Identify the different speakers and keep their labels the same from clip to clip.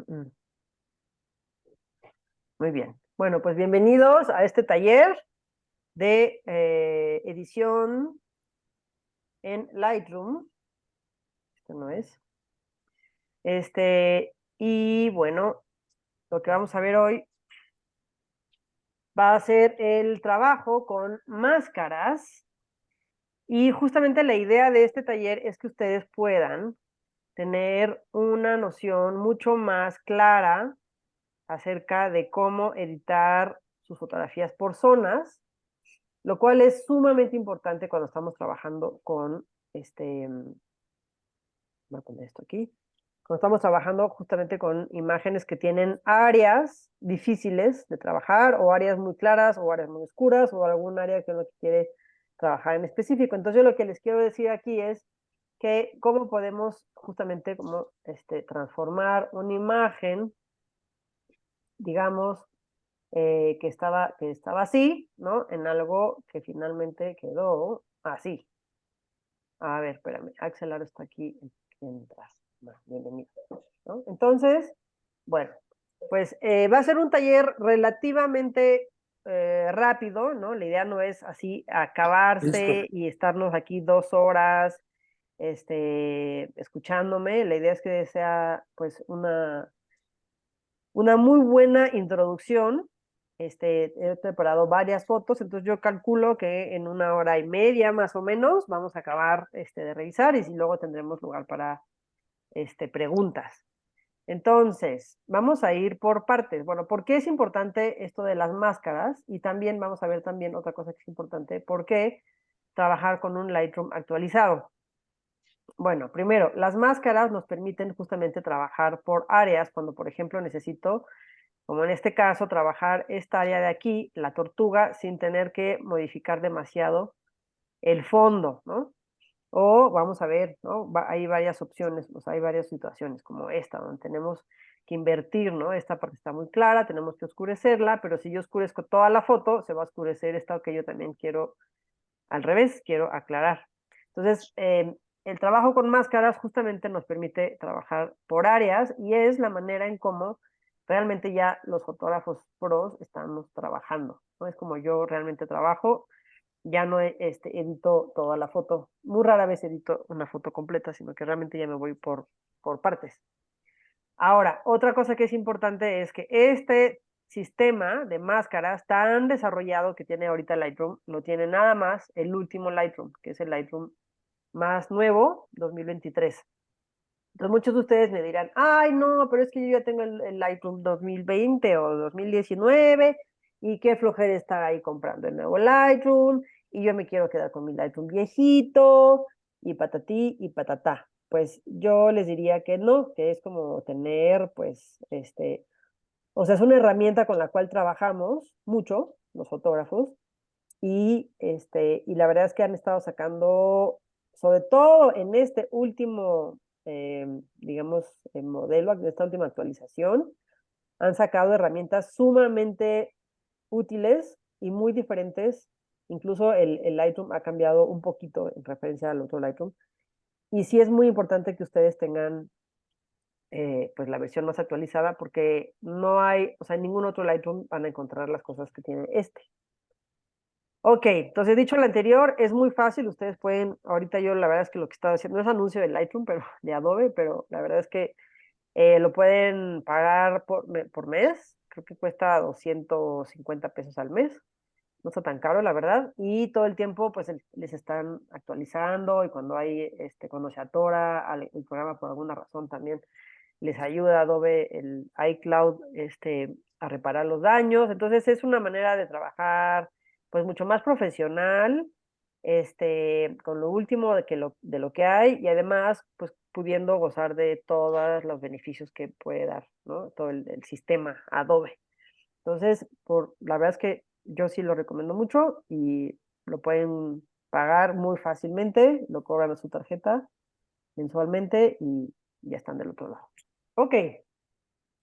Speaker 1: Muy bien. Bueno, pues bienvenidos a este taller de edición en Lightroom. Este no es. Y bueno, lo que vamos a ver hoy va a ser el trabajo con máscaras. Y justamente la idea de este taller es que ustedes puedan tener una noción mucho más clara acerca de cómo editar sus fotografías por zonas, lo cual es sumamente importante cuando estamos trabajando con voy a poner esto aquí, cuando estamos trabajando justamente con imágenes que tienen áreas difíciles de trabajar o áreas muy claras o áreas muy oscuras o algún área que uno quiere trabajar en específico. Entonces yo lo que les quiero decir aquí es que cómo podemos justamente como transformar una imagen, digamos, que estaba así, ¿no? En algo que finalmente quedó así. A ver, espérame, Axel ahora está aquí mientras. Bienvenido, ¿no? Entonces, bueno, pues va a ser un taller relativamente rápido, ¿no? La idea no es así
Speaker 2: Listo.
Speaker 1: acabarse y estarnos aquí 2 horas escuchándome. La idea es que sea pues una muy buena introducción. He preparado varias fotos, entonces yo calculo que en 1 hora y media más o menos vamos a acabar de revisar y si luego tendremos lugar para preguntas. Entonces, vamos a ir por partes. Bueno, ¿por qué es importante esto de las máscaras? Y también vamos a ver también otra cosa que es importante, ¿por qué trabajar con un Lightroom actualizado? Bueno, primero, las máscaras nos permiten justamente trabajar por áreas cuando, por ejemplo, necesito, como en este caso, trabajar esta área de aquí, la tortuga, sin tener que modificar demasiado el fondo, ¿no? O vamos a ver, ¿no? Hay varias opciones, o sea, hay varias situaciones como esta, donde tenemos que invertir, ¿no? Esta parte está muy clara, tenemos que oscurecerla, pero si yo oscurezco toda la foto, se va a oscurecer esta que yo también quiero, al revés, quiero aclarar. Entonces, el trabajo con máscaras justamente nos permite trabajar por áreas y es la manera en cómo realmente ya los fotógrafos pros estamos trabajando, ¿no? Es como yo realmente trabajo, ya no edito toda la foto, muy rara vez edito una foto completa, sino que realmente ya me voy por partes. Ahora, otra cosa que es importante es que este sistema de máscaras tan desarrollado que tiene ahorita Lightroom, lo tiene nada más el último Lightroom, que es el Lightroom más nuevo, 2023. Entonces muchos de ustedes me dirán, ay no, pero es que yo ya tengo el Lightroom 2020 o 2019 y qué flojera estar ahí comprando el nuevo Lightroom y yo me quiero quedar con mi Lightroom viejito y patatí y patatá. Pues yo les diría que no, que es como tener, pues, o sea, es una herramienta con la cual trabajamos mucho los fotógrafos y la verdad es que han estado sacando, sobre todo en este último, digamos, modelo, de esta última actualización, han sacado herramientas sumamente útiles y muy diferentes. Incluso el Lightroom ha cambiado un poquito en referencia al otro Lightroom. Y sí es muy importante que ustedes tengan pues la versión más actualizada porque no hay, o sea, en ningún otro Lightroom van a encontrar las cosas que tiene este. Ok, entonces dicho lo anterior, es muy fácil, ustedes pueden, ahorita yo la verdad es que lo que estaba haciendo no es anuncio de Lightroom, pero de Adobe, pero la verdad es que lo pueden pagar por mes, creo que cuesta 250 pesos al mes, no está tan caro la verdad, y todo el tiempo pues les están actualizando y cuando cuando se atora el programa por alguna razón también les ayuda Adobe, el iCloud, a reparar los daños. Entonces es una manera de trabajar pues mucho más profesional, con lo último de lo que hay y además pues pudiendo gozar de todos los beneficios que puede dar, ¿no? Todo el sistema Adobe. Entonces, la verdad es que yo sí lo recomiendo mucho y lo pueden pagar muy fácilmente, lo cobran a su tarjeta mensualmente y ya están del otro lado. Ok,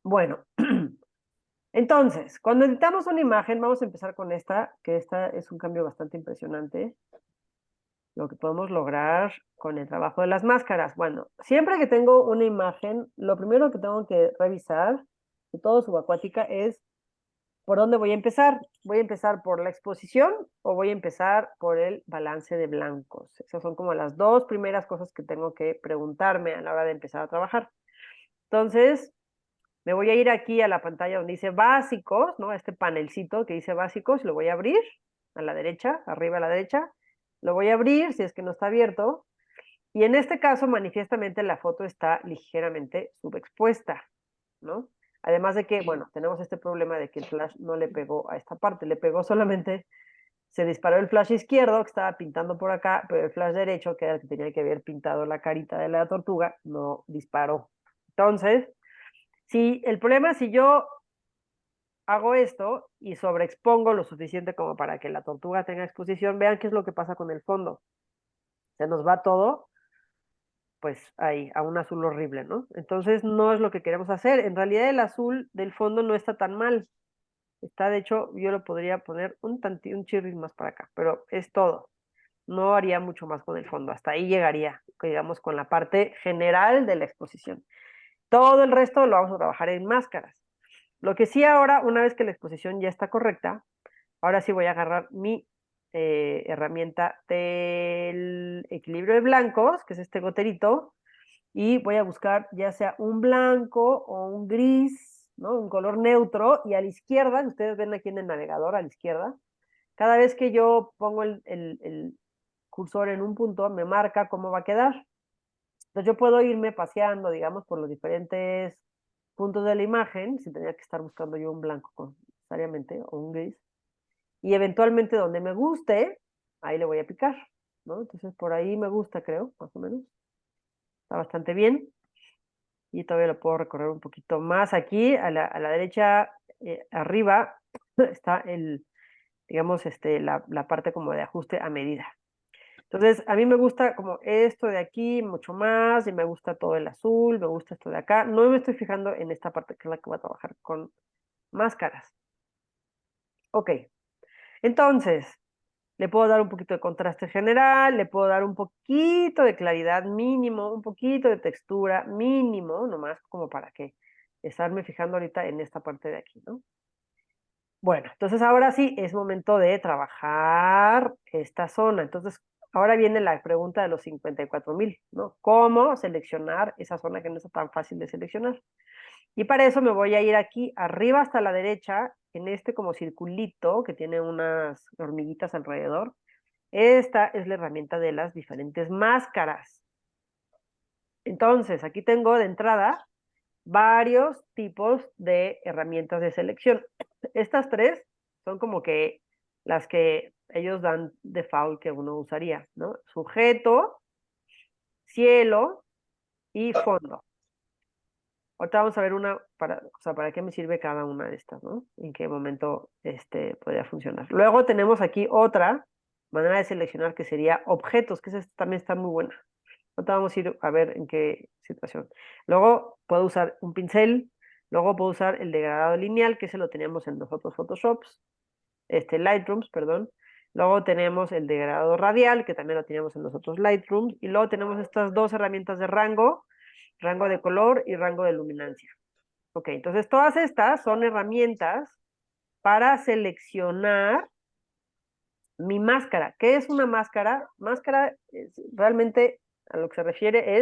Speaker 1: bueno, entonces, cuando editamos una imagen, vamos a empezar con esta, que esta es un cambio bastante impresionante. lo que podemos lograr con el trabajo de las máscaras. Bueno, siempre que tengo una imagen, lo primero que tengo que revisar de todo subacuática es por dónde voy a empezar. ¿Voy a empezar por la exposición o voy a empezar por el balance de blancos? Esas son como las dos primeras cosas que tengo que preguntarme a la hora de empezar a trabajar. Entonces, me voy a ir aquí a la pantalla donde dice básicos, ¿no? Este panelcito que dice básicos, lo voy a abrir a la derecha, arriba a la derecha. Lo voy a abrir si es que no está abierto. Y en este caso, manifiestamente, la foto está ligeramente subexpuesta, ¿no? Además de que, bueno, tenemos este problema de que el flash no le pegó a esta parte, le pegó solamente, se disparó el flash izquierdo que estaba pintando por acá, pero el flash derecho, que era el que tenía que haber pintado la carita de la tortuga, no disparó. Entonces, si el problema, si yo hago esto y sobreexpongo lo suficiente como para que la tortuga tenga exposición, vean qué es lo que pasa con el fondo. Se nos va todo, pues ahí, a un azul horrible, ¿no? Entonces no es lo que queremos hacer. En realidad el azul del fondo no está tan mal. Está, de hecho, yo lo podría poner un chirris más para acá, pero es todo. No haría mucho más con el fondo. Hasta ahí llegaría, digamos, con la parte general de la exposición. Todo el resto lo vamos a trabajar en máscaras. Lo que sí ahora, una vez que la exposición ya está correcta, ahora sí voy a agarrar mi herramienta del equilibrio de blancos, que es este goterito, y voy a buscar ya sea un blanco o un gris, ¿no? Un color neutro, y a la izquierda, ustedes ven aquí en el navegador, a la izquierda, cada vez que yo pongo el cursor en un punto, me marca cómo va a quedar. Entonces yo puedo irme paseando, digamos, por los diferentes puntos de la imagen, sin tener que estar buscando yo un blanco necesariamente, o un gris, y eventualmente donde me guste, ahí le voy a picar, ¿no? Entonces por ahí me gusta, creo, más o menos. Está bastante bien. Y todavía lo puedo recorrer un poquito más. Aquí a la derecha, arriba, está digamos, la parte como de ajuste a medida. Entonces, a mí me gusta como esto de aquí mucho más, y me gusta todo el azul, me gusta esto de acá. No me estoy fijando en esta parte que es la que voy a trabajar con máscaras. Ok, entonces, le puedo dar un poquito de contraste general, le puedo dar un poquito de claridad mínimo, un poquito de textura mínimo, nomás como para que estarme fijando ahorita en esta parte de aquí, ¿no? Bueno, entonces ahora sí es momento de trabajar esta zona. Entonces, ahora viene la pregunta de los 54,000, ¿no? ¿Cómo seleccionar esa zona que no está tan fácil de seleccionar? Y para eso me voy a ir aquí arriba hasta la derecha, en este como circulito que tiene unas hormiguitas alrededor. Esta es la herramienta de las diferentes máscaras. Entonces, aquí tengo de entrada varios tipos de herramientas de selección. Estas tres son como que las que ellos dan default que uno usaría, ¿no? Sujeto, cielo y fondo. Ahorita vamos a ver o sea, para qué me sirve cada una de estas, ¿no? En qué momento podría funcionar. Luego tenemos aquí otra manera de seleccionar que sería objetos, que esa también está muy buena. Ahorita vamos a ir a ver en qué situación. Luego puedo usar un pincel, luego puedo usar el degradado lineal, que ese lo teníamos en los otros Photoshops, Lightrooms, perdón. Luego tenemos el degradado radial, que también lo teníamos en los otros Lightrooms. Y luego tenemos estas dos herramientas de rango, rango de color y rango de luminancia. Ok, entonces todas estas son herramientas para seleccionar mi máscara. ¿Qué es una máscara? Máscara realmente a lo que se refiere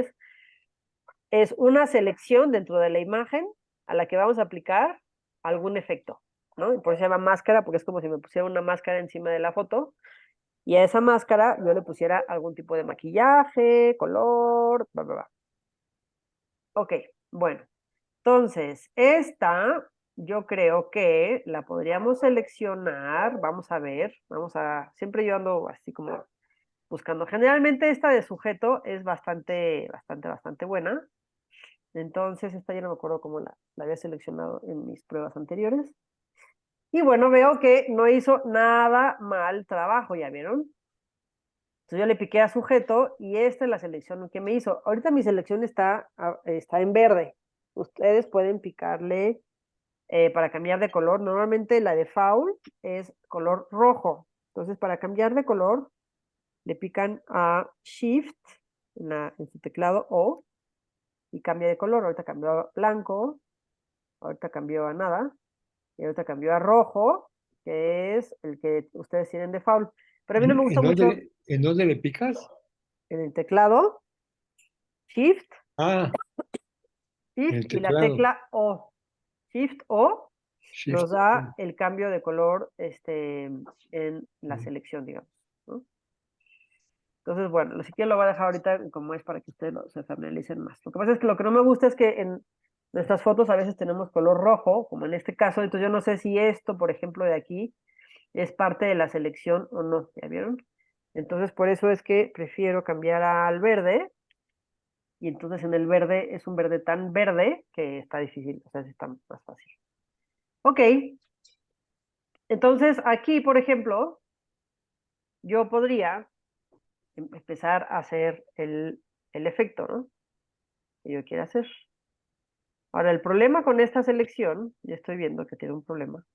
Speaker 1: es una selección dentro de la imagen a la que vamos a aplicar algún efecto, ¿no? Y por eso se llama máscara, porque es como si me pusiera una máscara encima de la foto, y a esa máscara yo le pusiera algún tipo de maquillaje, color, bla, bla, bla. Ok, bueno. Entonces, esta yo creo que la podríamos seleccionar. Vamos a ver, siempre yo ando así como buscando. Generalmente esta de sujeto es bastante buena. Entonces, esta ya no me acuerdo cómo la había seleccionado en mis pruebas anteriores. Y bueno, veo que no hizo nada mal trabajo, ¿ya vieron? Entonces yo le piqué a sujeto y esta es la selección que me hizo. Ahorita mi selección está en verde. Ustedes pueden picarle para cambiar de color. Normalmente la default es color rojo. Entonces, para cambiar de color, le pican a Shift en su teclado O y cambia de color. Ahorita cambió a blanco, ahorita cambió a nada, y ahorita cambió a rojo, que es el que ustedes tienen de default. Pero a mí no me gusta mucho
Speaker 2: en dónde le picas?
Speaker 1: en el teclado, Shift,
Speaker 2: Ah, en
Speaker 1: Shift
Speaker 2: el
Speaker 1: y la
Speaker 2: teclado.
Speaker 1: tecla O. Shift O nos
Speaker 2: Shift.
Speaker 1: da el cambio de color en la
Speaker 2: Mm.
Speaker 1: selección, digamos, ¿no? Entonces, bueno, lo siquiera lo voy a dejar ahorita como es para que ustedes se familiaricen más. Lo que pasa es que lo que no me gusta es que en nuestras fotos a veces tenemos color rojo, como en este caso, entonces yo no sé si esto, por ejemplo, de aquí, es parte de la selección o no, ¿ya vieron? Entonces, por eso es que prefiero cambiar al verde, y entonces en el verde es un verde tan verde que está difícil, o sea, está más fácil. Ok, entonces aquí, por ejemplo, yo podría empezar a hacer el efecto, ¿no? Que yo quiero hacer. Ahora, el problema con esta selección, ya estoy viendo que tiene un problema,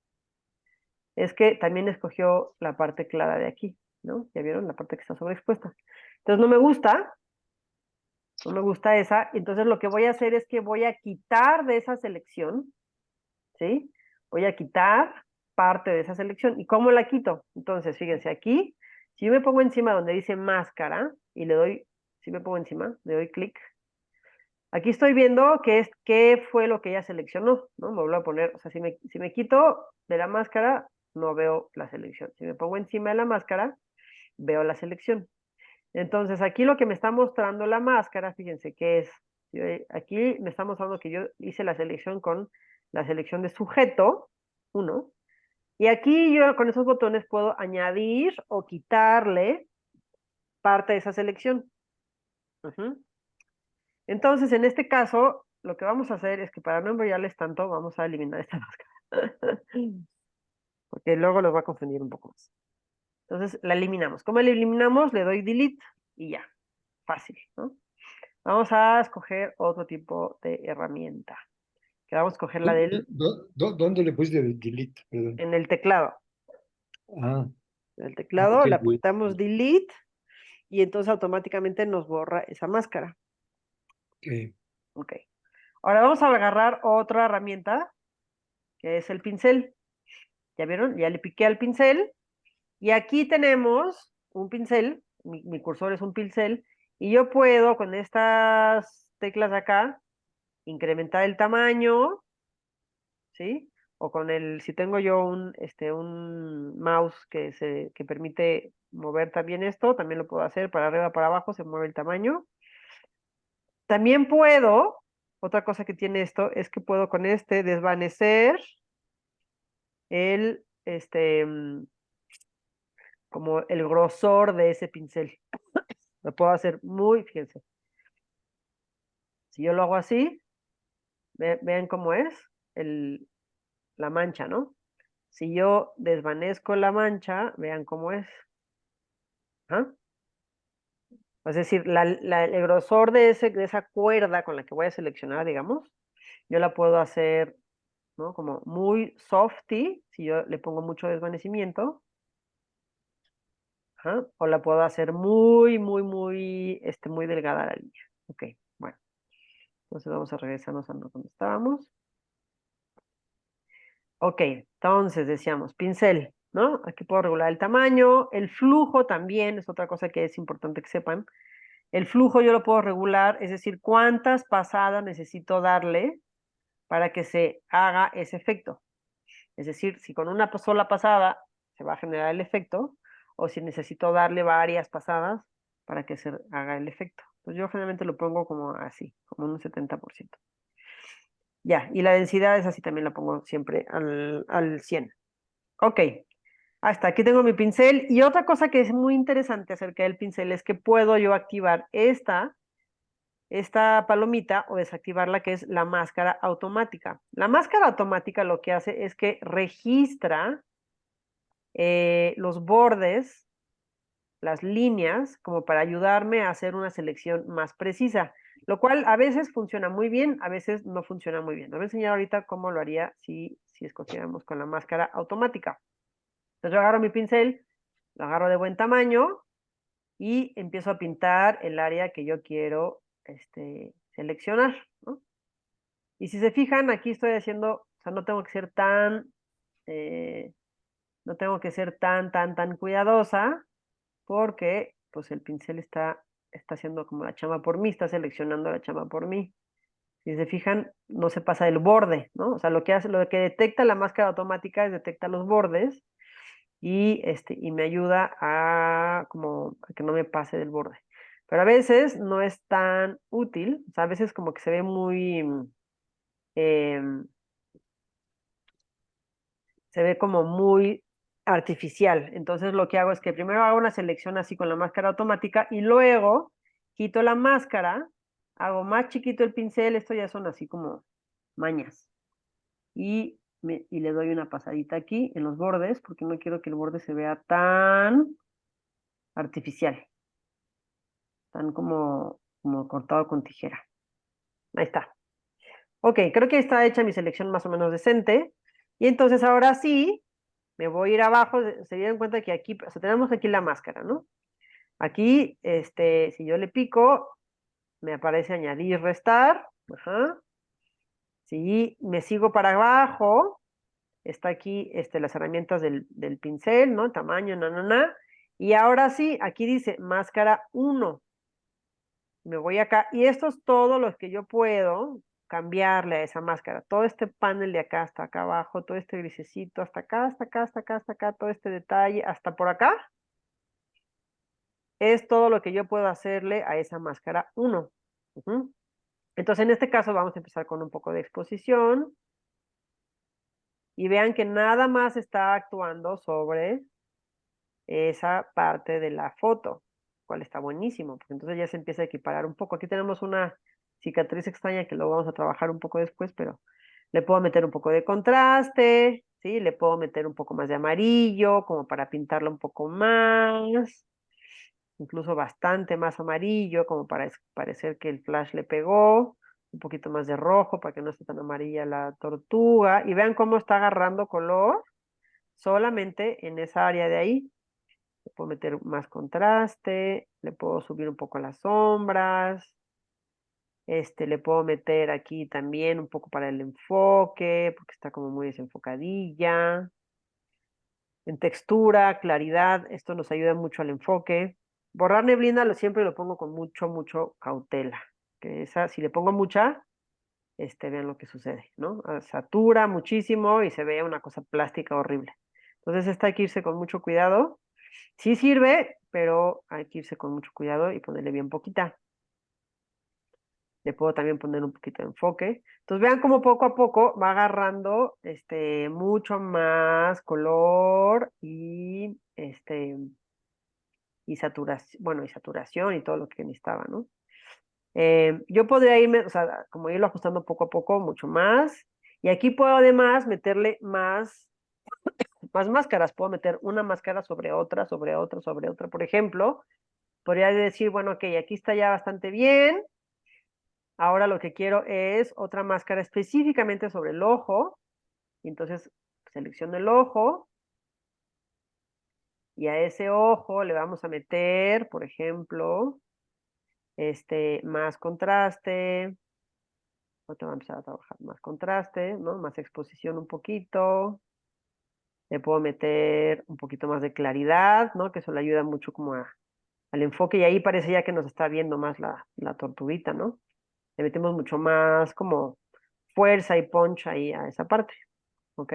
Speaker 1: es que también escogió la parte clara de aquí, ¿no? ¿Ya vieron? La parte que está sobreexpuesta. Entonces no me gusta esa, entonces lo que voy a hacer es que voy a quitar de esa selección, ¿sí? Voy a quitar parte de esa selección. ¿Y cómo la quito? Entonces, fíjense, aquí, si yo me pongo encima donde dice máscara y le doy, si me pongo encima, le doy clic, aquí estoy viendo qué fue lo que ella seleccionó, ¿no? Me vuelvo a poner, o sea, si me quito de la máscara, no veo la selección. Si me pongo encima de la máscara, veo la selección. Entonces, aquí lo que me está mostrando la máscara, fíjense que es, aquí me está mostrando que yo hice la selección con la selección de sujeto, uno, y aquí yo con esos botones puedo añadir o quitarle parte de esa selección. Ujú. Entonces, en este caso, lo que vamos a hacer es que para no enrollarles tanto, vamos a eliminar esta máscara. Porque luego los va a confundir un poco más. Entonces, la eliminamos. ¿Cómo la eliminamos? Le doy delete y ya. Fácil, ¿no? Vamos a escoger otro tipo de herramienta. Que vamos a escoger la
Speaker 2: ¿Dónde le pusiste delete? Perdón.
Speaker 1: en el teclado.
Speaker 2: Ah,
Speaker 1: En el
Speaker 2: ok.
Speaker 1: teclado le apretamos delete y entonces automáticamente nos borra esa máscara.
Speaker 2: Ok.
Speaker 1: Ok. Ahora vamos a agarrar otra herramienta que es el pincel. ¿Ya vieron? Ya le piqué al pincel. Y aquí tenemos un pincel. Mi cursor es un pincel. Y yo puedo con estas teclas de acá incrementar el tamaño, ¿sí? O con si tengo yo un mouse que permite mover también esto, también lo puedo hacer para arriba, para abajo, se mueve el tamaño. También puedo, otra cosa que tiene esto, es que puedo con este desvanecer el, como el grosor de ese pincel. Lo puedo hacer muy, fíjense, si yo lo hago así, vean cómo es la mancha, ¿no? Si yo desvanezco la mancha, vean cómo es. ¿Ah? Es decir, el grosor de esa cuerda con la que voy a seleccionar, digamos, yo la puedo hacer, ¿no? Como muy softy, si yo le pongo mucho desvanecimiento, ¿ah? O la puedo hacer muy delgada la línea. Ok, bueno, entonces vamos a regresarnos a donde estábamos. Ok, entonces decíamos, pincel, ¿no? Aquí puedo regular el tamaño, el flujo también es otra cosa que es importante que sepan. El flujo yo lo puedo regular, es decir, cuántas pasadas necesito darle para que se haga ese efecto. Es decir, si con una sola pasada se va a generar el efecto, o si necesito darle varias pasadas para que se haga el efecto. Entonces yo generalmente lo pongo como así, como un 70%. Ya, y la densidad es así, también la pongo siempre al 100. Ok, hasta aquí tengo mi pincel. Y otra cosa que es muy interesante acerca del pincel es que puedo yo activar esta palomita o desactivarla, que es la máscara automática. La máscara automática lo que hace es que registra los bordes, las líneas, como para ayudarme a hacer una selección más precisa, lo cual a veces funciona muy bien, a veces no funciona muy bien. Les voy a enseñar ahorita cómo lo haría si escogiéramos con la máscara automática. Entonces yo agarro mi pincel, lo agarro de buen tamaño, y empiezo a pintar el área que yo quiero seleccionar, ¿no? Y si se fijan, aquí estoy haciendo, o sea, no tengo que ser tan, no tengo que ser tan cuidadosa, porque pues el pincel está haciendo como la chamba por mí, está seleccionando la chamba por mí. Si se fijan, no se pasa del borde, ¿no? O sea, lo que hace, lo que detecta la máscara automática es detecta los bordes y me ayuda como a que no me pase del borde. Pero a veces no es tan útil, o sea, a veces como que se ve em, se ve como muy artificial. Entonces lo que hago es que primero hago una selección así con la máscara automática y luego quito la máscara, hago más chiquito el pincel, esto ya son así como mañas. Y le doy una pasadita aquí en los bordes porque no quiero que el borde se vea tan artificial, tan como cortado con tijera. Ahí está. Ok, creo que está hecha mi selección más o menos decente. Y entonces ahora sí, me voy a ir abajo. Se dieron cuenta que aquí, o sea, tenemos aquí la máscara, ¿no? Aquí, si yo le pico, me aparece añadir, restar. Ajá. Si me sigo para abajo, está aquí las herramientas del pincel, ¿no? Tamaño, Y ahora sí, aquí dice máscara 1. Me voy acá. Y esto es todo lo que yo puedo cambiarle a esa máscara. Todo este panel de acá hasta acá abajo, todo este grisecito, hasta acá, hasta acá, hasta acá, hasta acá, todo este detalle, hasta por acá, es todo lo que yo puedo hacerle a esa máscara 1. Ujú. Entonces, en este caso vamos a empezar con un poco de exposición y vean que nada más está actuando sobre esa parte de la foto, cual está buenísimo, porque entonces ya se empieza a equiparar un poco. Aquí tenemos una cicatriz extraña que lo vamos a trabajar un poco después, pero le puedo meter un poco de contraste, ¿sí? Le puedo meter un poco más de amarillo, como para pintarlo un poco más, incluso bastante más amarillo, como para parecer que el flash le pegó, un poquito más de rojo para que no esté tan amarilla la tortuga, y vean cómo está agarrando color solamente en esa área de ahí. Le puedo meter más contraste, le puedo subir un poco las sombras, le puedo meter aquí también un poco para el enfoque, porque está como muy desenfocadilla. En textura, claridad, esto nos ayuda mucho al enfoque. Borrar neblina siempre lo pongo con mucho cautela. Que esa, si le pongo mucha, vean lo que sucede, ¿no? Satura muchísimo y se ve una cosa plástica horrible. Entonces esta hay que irse con mucho cuidado. Sí sirve, pero hay que irse con mucho cuidado y ponerle bien poquita. Le puedo también poner un poquito de enfoque. Entonces vean cómo poco a poco va agarrando mucho más color y saturación, bueno, y saturación y todo lo que necesitaba, ¿no? Yo podría irme, o sea, como irlo ajustando poco a poco, mucho más. Y aquí puedo además meterle más máscaras. Puedo meter una máscara sobre otra, sobre otra, sobre otra. Por ejemplo, podría decir, bueno, ok, aquí está ya bastante bien. Ahora lo que quiero es otra máscara específicamente sobre el ojo. Y entonces selecciono el ojo. Y a ese ojo le vamos a meter, por ejemplo, más contraste. Ahorita vamos a empezar a trabajar más contraste, ¿no? Más exposición un poquito. Le puedo meter un poquito más de claridad, ¿no? Que eso le ayuda mucho como al enfoque. Y ahí parece ya que nos está viendo más la tortuguita, ¿no? Le metemos mucho más como fuerza y punch ahí a esa parte, ¿ok?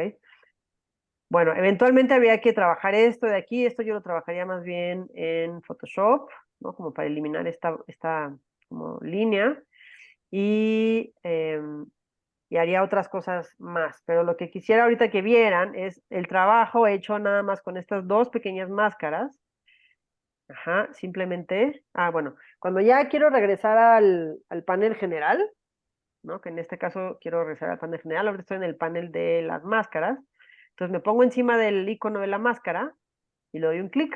Speaker 1: Bueno, eventualmente habría que trabajar esto de aquí. Esto yo lo trabajaría más bien en Photoshop, ¿no? Como para eliminar esta como línea. Y, y haría otras cosas más. Pero lo que quisiera ahorita que vieran es el trabajo hecho nada más con estas dos pequeñas máscaras. Ajá, simplemente. Ah, bueno, cuando ya quiero regresar al panel general, ¿no? Que en este caso quiero regresar al panel general, ahorita estoy en el panel de las máscaras. Entonces me pongo encima del icono de la máscara y le doy un clic.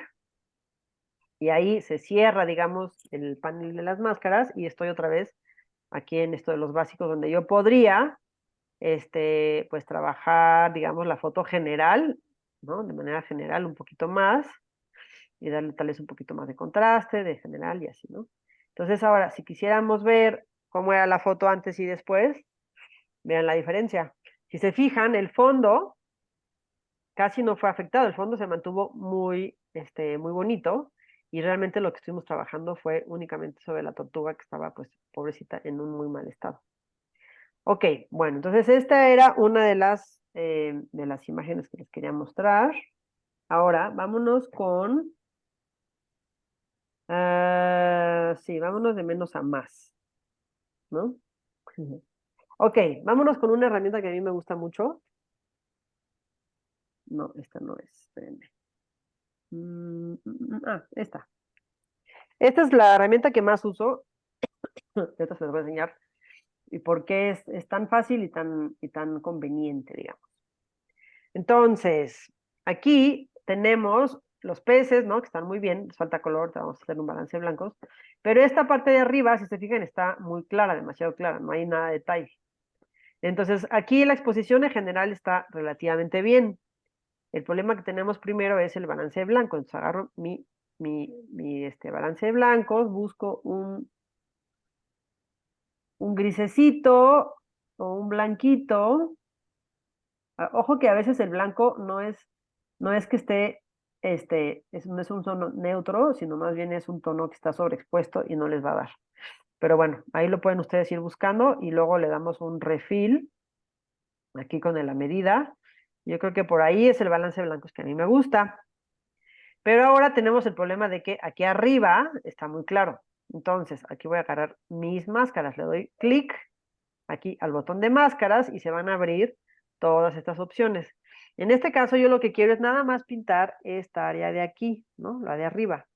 Speaker 1: Y ahí se cierra, digamos, el panel de las máscaras y estoy otra vez aquí en esto de los básicos donde yo podría pues trabajar, digamos, la foto general, ¿no? De manera general un poquito más. y darle tal vez un poquito más de contraste, de general y así, ¿no? Entonces ahora, si quisiéramos ver cómo era la foto antes y después, vean la diferencia. Si se fijan, el fondo casi no fue afectado, el fondo se mantuvo muy bonito y realmente lo que estuvimos trabajando fue únicamente sobre la tortuga que estaba, pues, pobrecita, en un muy mal estado. Ok, bueno, entonces esta era una de las imágenes que les quería mostrar. Ahora, vámonos con... sí, vámonos de menos a más, ¿no? Ok, vámonos con una herramienta que a mí me gusta mucho. No, esta no es, espérenme. Esta. Esta es la herramienta que más uso. Esta se las voy a enseñar. Y por qué es tan fácil y tan conveniente, digamos. Entonces, aquí tenemos los peces, ¿no? Que están muy bien, les falta color, vamos a hacer un balance de blancos. Pero esta parte de arriba, si se fijan, está muy clara, demasiado clara, no hay nada de detalle. Entonces, aquí la exposición en general está relativamente bien. El problema que tenemos primero es el balance de blancos. Entonces, agarro mi balance de blancos, busco un grisecito o un blanquito. Ojo que a veces el blanco no es que esté, no es un tono neutro, sino más bien es un tono que está sobreexpuesto y no les va a dar. Pero bueno, ahí lo pueden ustedes ir buscando y luego le damos un refill aquí con la medida. Yo creo que por ahí es el balance de blancos que a mí me gusta. Pero ahora tenemos el problema de que aquí arriba está muy claro. Entonces, aquí voy a agarrar mis máscaras, le doy clic aquí al botón de máscaras y se van a abrir todas estas opciones. En este caso yo lo que quiero es nada más pintar esta área de aquí, ¿no? La de arriba.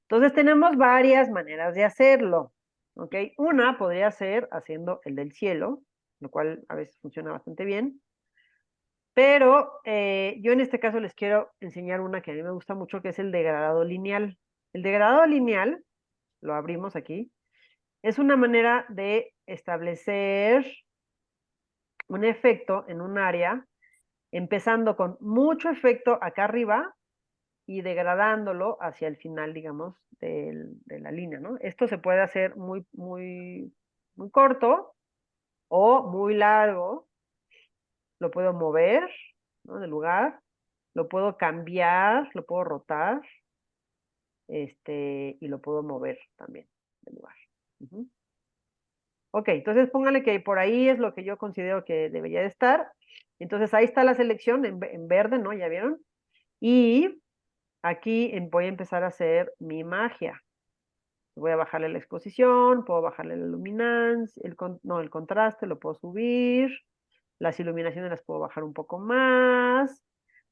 Speaker 1: Entonces tenemos varias maneras de hacerlo, ¿ok? Una podría ser haciendo el del cielo, lo cual a veces funciona bastante bien. Pero yo en este caso les quiero enseñar una que a mí me gusta mucho, que es el degradado lineal. El degradado lineal, lo abrimos aquí, es una manera de establecer un efecto en un área, empezando con mucho efecto acá arriba y degradándolo hacia el final, digamos, de la línea, ¿no? Esto se puede hacer muy corto o muy largo. Lo puedo mover, ¿no? De lugar, lo puedo cambiar, lo puedo rotar, y lo puedo mover también de lugar. Ok, entonces póngale que por ahí es lo que yo considero que debería de estar. Entonces ahí está la selección en verde, ¿no? ¿Ya vieron? Y aquí voy a empezar a hacer mi magia. Voy a bajarle la exposición, puedo bajarle la luminancia, no, el contraste lo puedo subir, las iluminaciones las puedo bajar un poco más,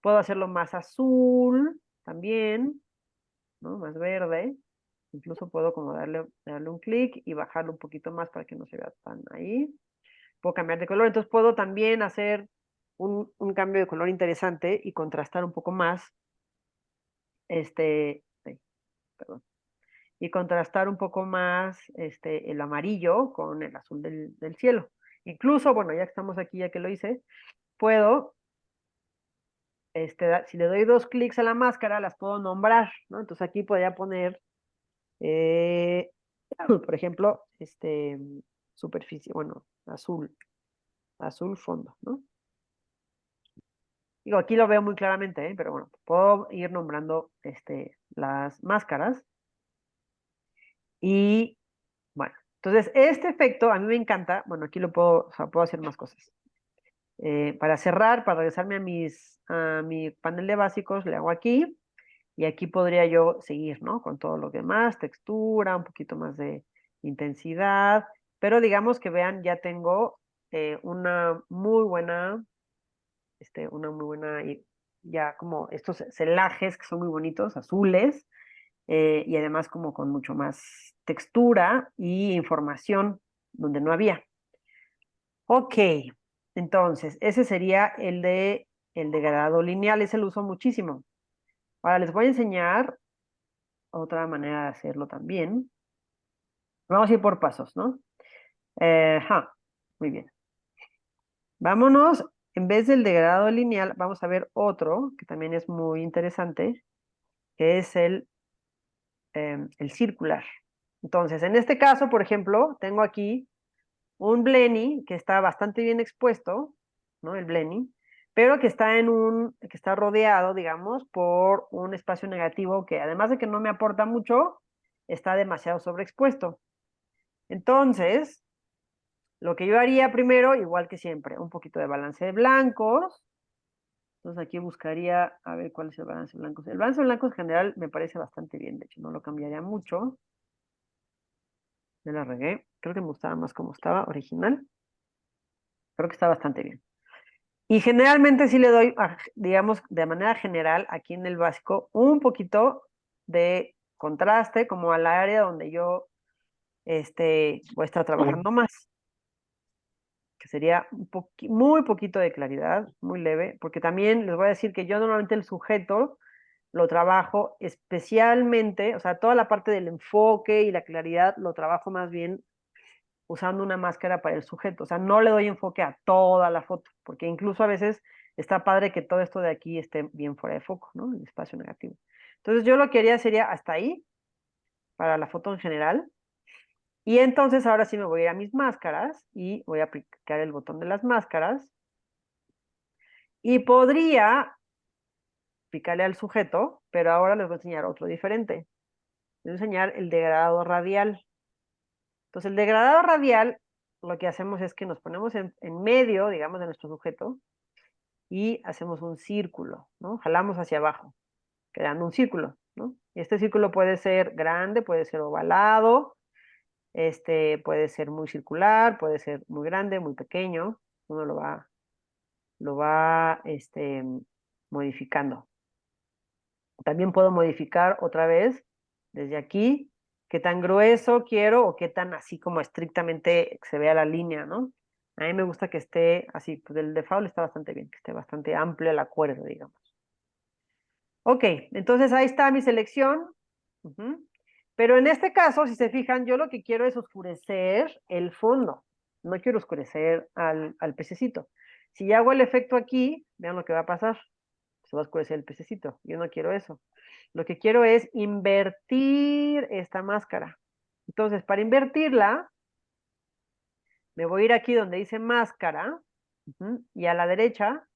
Speaker 1: puedo hacerlo más azul también, ¿no? Más verde. Incluso puedo como darle un clic y bajarlo un poquito más para que no se vea tan ahí. Puedo cambiar de color, entonces puedo también hacer un cambio de color interesante y contrastar un poco más, ay, perdón, y contrastar un poco más el amarillo con el azul del cielo. Incluso, bueno, ya que estamos aquí, ya que lo hice, puedo, si le doy dos clics a la máscara, las puedo nombrar, ¿no? Entonces aquí podría poner, eh, por ejemplo, superficie, bueno, azul fondo, ¿no? Digo, aquí lo veo muy claramente, ¿eh? Pero bueno, puedo ir nombrando las máscaras. Y bueno, entonces este efecto a mí me encanta. Bueno, aquí o sea, puedo hacer más cosas. Para cerrar, para regresarme a mi panel de básicos, le hago aquí. Y aquí podría yo seguir, ¿no? Con todo lo demás, textura, un poquito más de intensidad. Pero digamos que vean, ya tengo una muy buena, ya como estos celajes que son muy bonitos, azules, y además como con mucho más textura y información donde no había. Ok, entonces ese sería el de grado lineal, ese lo uso muchísimo. Ahora les voy a enseñar otra manera de hacerlo también. Vamos a ir por pasos, ¿no? Muy bien. Vámonos, en vez del degradado lineal, vamos a ver otro que también es muy interesante, que es el circular. Entonces, en este caso, por ejemplo, tengo aquí un Blenny que está bastante bien expuesto, ¿no? El Blenny, pero que está rodeado, digamos, por un espacio negativo que además de que no me aporta mucho, está demasiado sobreexpuesto. Entonces, lo que yo haría primero, igual que siempre, un poquito de balance de blancos. Entonces aquí buscaría a ver cuál es el balance de blancos. El balance de blancos en general me parece bastante bien, de hecho no lo cambiaría mucho. Me la regué. Creo que me gustaba más como estaba original. Creo que está bastante bien. Y generalmente sí le doy, digamos, de manera general, aquí en el básico, un poquito de contraste, como al área donde yo voy a estar trabajando más, que sería muy poquito de claridad, muy leve, porque también les voy a decir que yo normalmente el sujeto lo trabajo especialmente, o sea, toda la parte del enfoque y la claridad lo trabajo más bien usando una máscara para el sujeto. O sea, no le doy enfoque a toda la foto, porque incluso a veces está padre que todo esto de aquí esté bien fuera de foco, ¿no? El espacio negativo. Entonces yo lo que haría sería hasta ahí, para la foto en general. Y entonces ahora sí me voy a ir a mis máscaras y voy a aplicar el botón de las máscaras. Y podría picarle al sujeto, pero ahora les voy a enseñar otro diferente. Les voy a enseñar el degradado radial. Entonces, el degradado radial, lo que hacemos es que nos ponemos en medio, digamos, de nuestro sujeto y hacemos un círculo, ¿no? Jalamos hacia abajo, creando un círculo, ¿no? Y este círculo puede ser grande, puede ser ovalado, puede ser muy circular, puede ser muy grande, muy pequeño. Uno lo va modificando. También puedo modificar otra vez desde aquí qué tan grueso quiero o qué tan así como estrictamente se vea la línea, ¿no? A mí me gusta que esté así, pues el default está bastante bien, que esté bastante amplia la cuerda, digamos. Ok, entonces ahí está mi selección. Ujú. Pero en este caso, si se fijan, yo lo que quiero es oscurecer el fondo. No quiero oscurecer al pececito. Si hago el efecto aquí, vean lo que va a pasar. Se va a oscurecer el pececito. Yo no quiero eso. Lo que quiero es invertir esta máscara. Entonces, para invertirla, me voy a ir aquí donde dice máscara, y a la derecha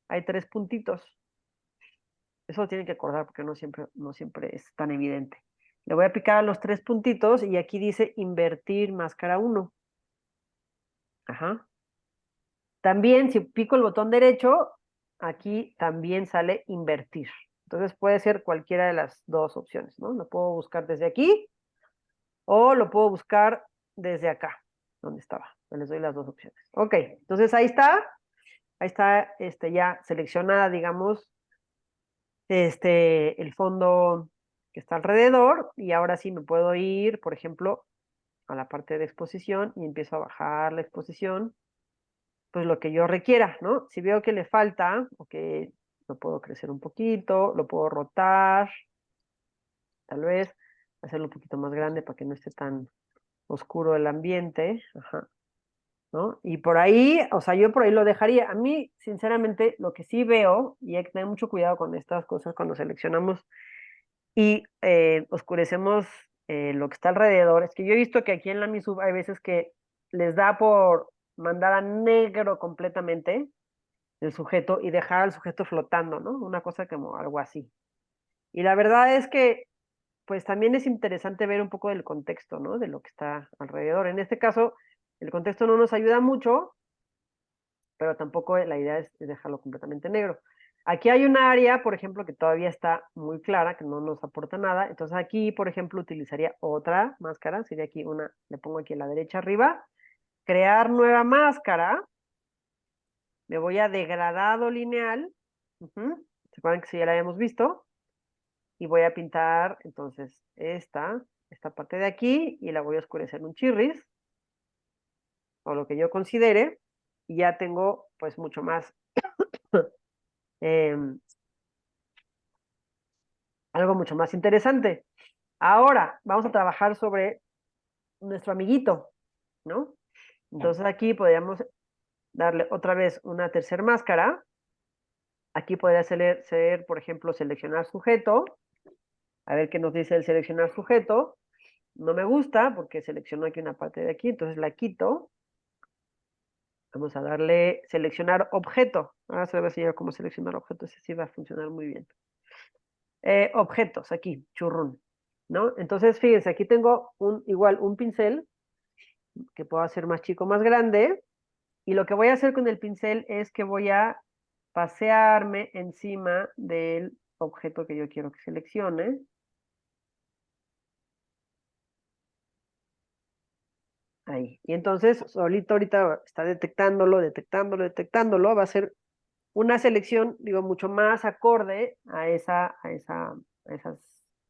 Speaker 1: hay 3 puntitos. Eso lo tienen que acordar porque no siempre es tan evidente. Le voy a picar a los 3 puntitos y aquí dice invertir máscara 1. Ajá. También, si pico el botón derecho, aquí también sale invertir. Entonces puede ser cualquiera de las dos opciones, ¿no? Lo puedo buscar desde aquí o lo puedo buscar desde acá, donde estaba. Les doy las dos opciones. Ok, entonces ahí está. Ahí está ya seleccionada, digamos, el fondo que está alrededor. Y ahora sí me puedo ir, por ejemplo, a la parte de exposición y empiezo a bajar la exposición, pues lo que yo requiera, ¿no? Si veo que le falta, o que lo puedo crecer un poquito, lo puedo rotar, tal vez hacerlo un poquito más grande para que no esté tan oscuro el ambiente, ajá, ¿no? Y por ahí, o sea, yo por ahí lo dejaría. A mí, sinceramente, lo que sí veo, y hay que tener mucho cuidado con estas cosas cuando seleccionamos y oscurecemos lo que está alrededor, es que yo he visto que aquí en la MISUB hay veces que les da por mandar a negro completamente el sujeto y dejar al sujeto flotando, ¿no? Una cosa como algo así. Y la verdad es que, pues también es interesante ver un poco del contexto, ¿no? De lo que está alrededor. En este caso, el contexto no nos ayuda mucho, pero tampoco la idea es dejarlo completamente negro. Aquí hay un área, por ejemplo, que todavía está muy clara, que no nos aporta nada. Entonces aquí, por ejemplo, utilizaría otra máscara. Sería aquí una, le pongo aquí a la derecha arriba. Crear nueva máscara. Me voy a degradado lineal. ¿Se acuerdan que sí ya la habíamos visto? Y voy a pintar, entonces, esta parte de aquí y la voy a oscurecer un chirris, o lo que yo considere. Y ya tengo, pues, mucho más eh, algo mucho más interesante. Ahora vamos a trabajar sobre nuestro amiguito, ¿no? Entonces aquí podríamos darle otra vez una tercera máscara. Aquí podría ser, por ejemplo, seleccionar sujeto. A ver qué nos dice el seleccionar sujeto. No me gusta porque seleccionó aquí una parte de aquí, entonces la quito. Vamos a darle seleccionar objeto. Ahora se va a enseñar cómo seleccionar objeto. Ese sí va a funcionar muy bien. Objetos, aquí, churrón, ¿no? Entonces, fíjense, aquí tengo igual un pincel que puedo hacer más chico, más grande. Y lo que voy a hacer con el pincel es que voy a pasearme encima del objeto que yo quiero que seleccione. Ahí. Y entonces, solito ahorita está detectándolo, detectándolo, detectándolo. Va a ser una selección, digo, mucho más acorde a esas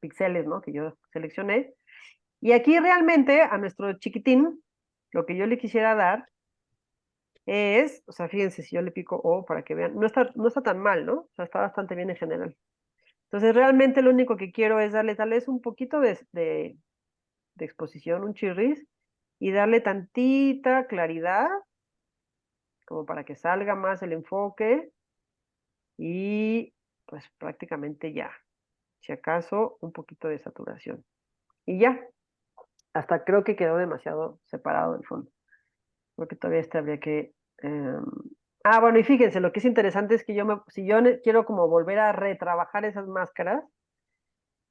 Speaker 1: píxeles, ¿no? Que yo seleccioné. Y aquí realmente a nuestro chiquitín, lo que yo le quisiera dar es, o sea, fíjense, si yo le pico O para que vean, no está tan mal, ¿no? O sea, está bastante bien en general. Entonces, realmente lo único que quiero es darle tal vez un poquito de exposición, un chirris, y darle tantita claridad, como para que salga más el enfoque, y pues prácticamente ya. Si acaso, un poquito de saturación. Y ya, hasta creo que quedó demasiado separado del fondo. Creo que todavía este habría que... bueno, y fíjense, lo que es interesante es que si yo quiero como volver a retrabajar esas máscaras,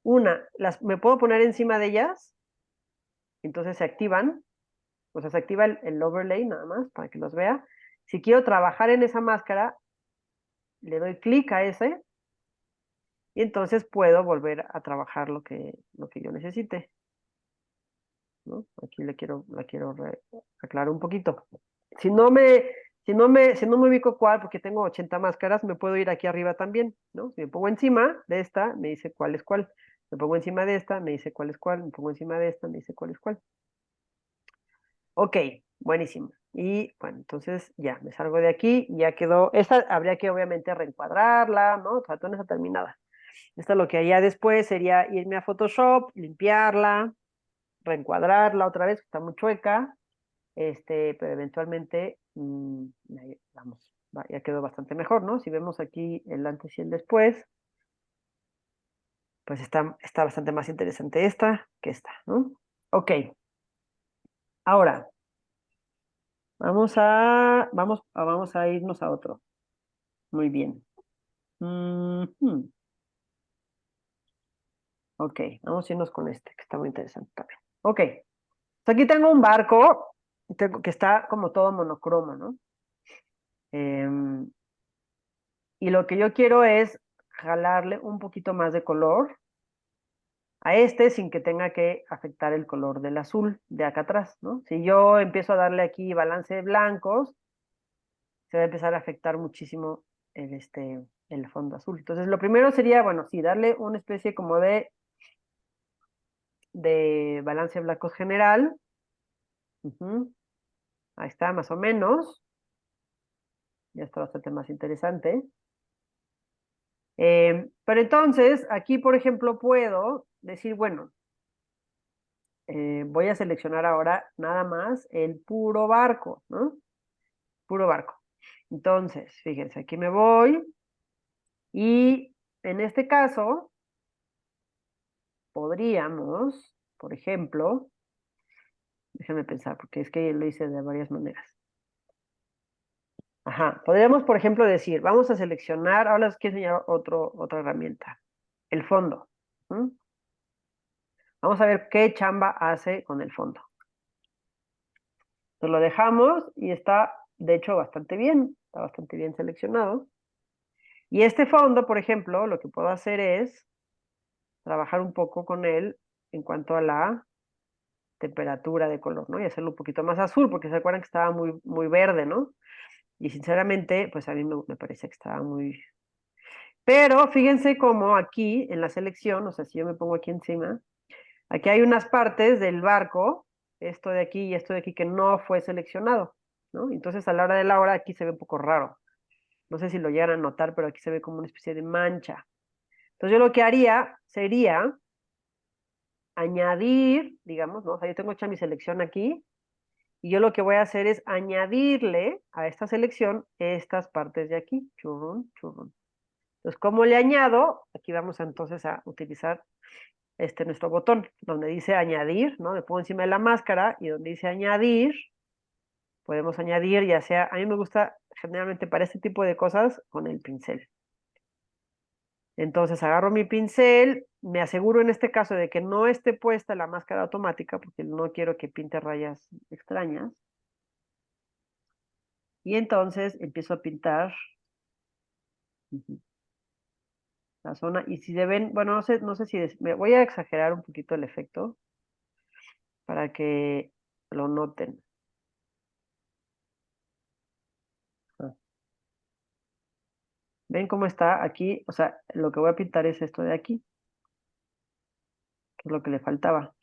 Speaker 1: me puedo poner encima de ellas, entonces se activan, o sea, se activa el overlay nada más para que los vea. Si quiero trabajar en esa máscara, le doy clic a ese y entonces puedo volver a trabajar lo que yo necesite, ¿no? Aquí la quiero aclarar un poquito. Si no me, si no me ubico cuál, porque tengo 80 máscaras, me puedo ir aquí arriba también, ¿no? Si me pongo encima de esta, me dice cuál es cuál. Me pongo encima de esta, me dice cuál es cuál. Me pongo encima de esta, me dice cuál es cuál. Ok, buenísimo. Y bueno, entonces ya, me salgo de aquí, ya quedó. Esta habría que obviamente reencuadrarla, ¿no? O sea, toda no está terminada. Esta lo que haría después sería irme a Photoshop, limpiarla, reencuadrarla otra vez, que está muy chueca, pero eventualmente, vamos, ya quedó bastante mejor, ¿no? Si vemos aquí el antes y el después, pues está bastante más interesante esta que esta, ¿no? Ok, ahora vamos a irnos a otro. Muy bien. Ok, vamos a irnos con este, que está muy interesante también. Ok, aquí tengo un barco que está como todo monocromo, ¿no? Em, y lo que yo quiero es jalarle un poquito más de color a este sin que tenga que afectar el color del azul de acá atrás, ¿no? Si yo empiezo a darle aquí balance de blancos, se va a empezar a afectar muchísimo el fondo azul. Entonces, lo primero sería, bueno, sí, darle una especie como de balance de blancos general. Ujú. Ahí está, más o menos. Ya está bastante más interesante. Pero entonces, aquí, por ejemplo, puedo decir, bueno, voy a seleccionar ahora nada más el puro barco, ¿no? Puro barco. Entonces, fíjense, aquí me voy y en este caso podríamos, por ejemplo, déjenme pensar, porque es que lo hice de varias maneras. Ajá, podríamos, por ejemplo, decir, vamos a seleccionar, ahora les quiero enseñar otra herramienta, el fondo. ¿Mm? Vamos a ver qué chamba hace con el fondo. Entonces lo dejamos y está, de hecho, está bastante bien seleccionado. Y este fondo, por ejemplo, lo que puedo hacer es trabajar un poco con él en cuanto a la temperatura de color, ¿no? Y hacerlo un poquito más azul, porque se acuerdan que estaba muy, muy verde, ¿no? Y sinceramente, pues a mí me parece que estaba muy... Pero fíjense cómo aquí en la selección, o sea, si yo me pongo aquí encima, aquí hay unas partes del barco, esto de aquí y esto de aquí, que no fue seleccionado, ¿no? Entonces a la hora de la hora aquí se ve un poco raro. No sé si lo llegan a notar, pero aquí se ve como una especie de mancha. Entonces yo lo que haría sería añadir, digamos, ¿no? O sea, yo tengo hecha mi selección aquí y yo lo que voy a hacer es añadirle a esta selección estas partes de aquí. Churrun, churrun. Entonces, ¿cómo le añado? Aquí vamos entonces a utilizar nuestro botón, donde dice añadir, ¿no? Le pongo encima de la máscara y donde dice añadir, podemos añadir ya sea, a mí me gusta generalmente para este tipo de cosas con el pincel. Entonces agarro mi pincel, me aseguro en este caso de que no esté puesta la máscara automática, porque no quiero que pinte rayas extrañas. Y entonces empiezo a pintar la zona. Y si se ven, bueno, no sé si me voy a exagerar un poquito el efecto para que lo noten. Ah. ¿Ven cómo está aquí? O sea, lo que voy a pintar es esto de aquí, que es lo que le faltaba.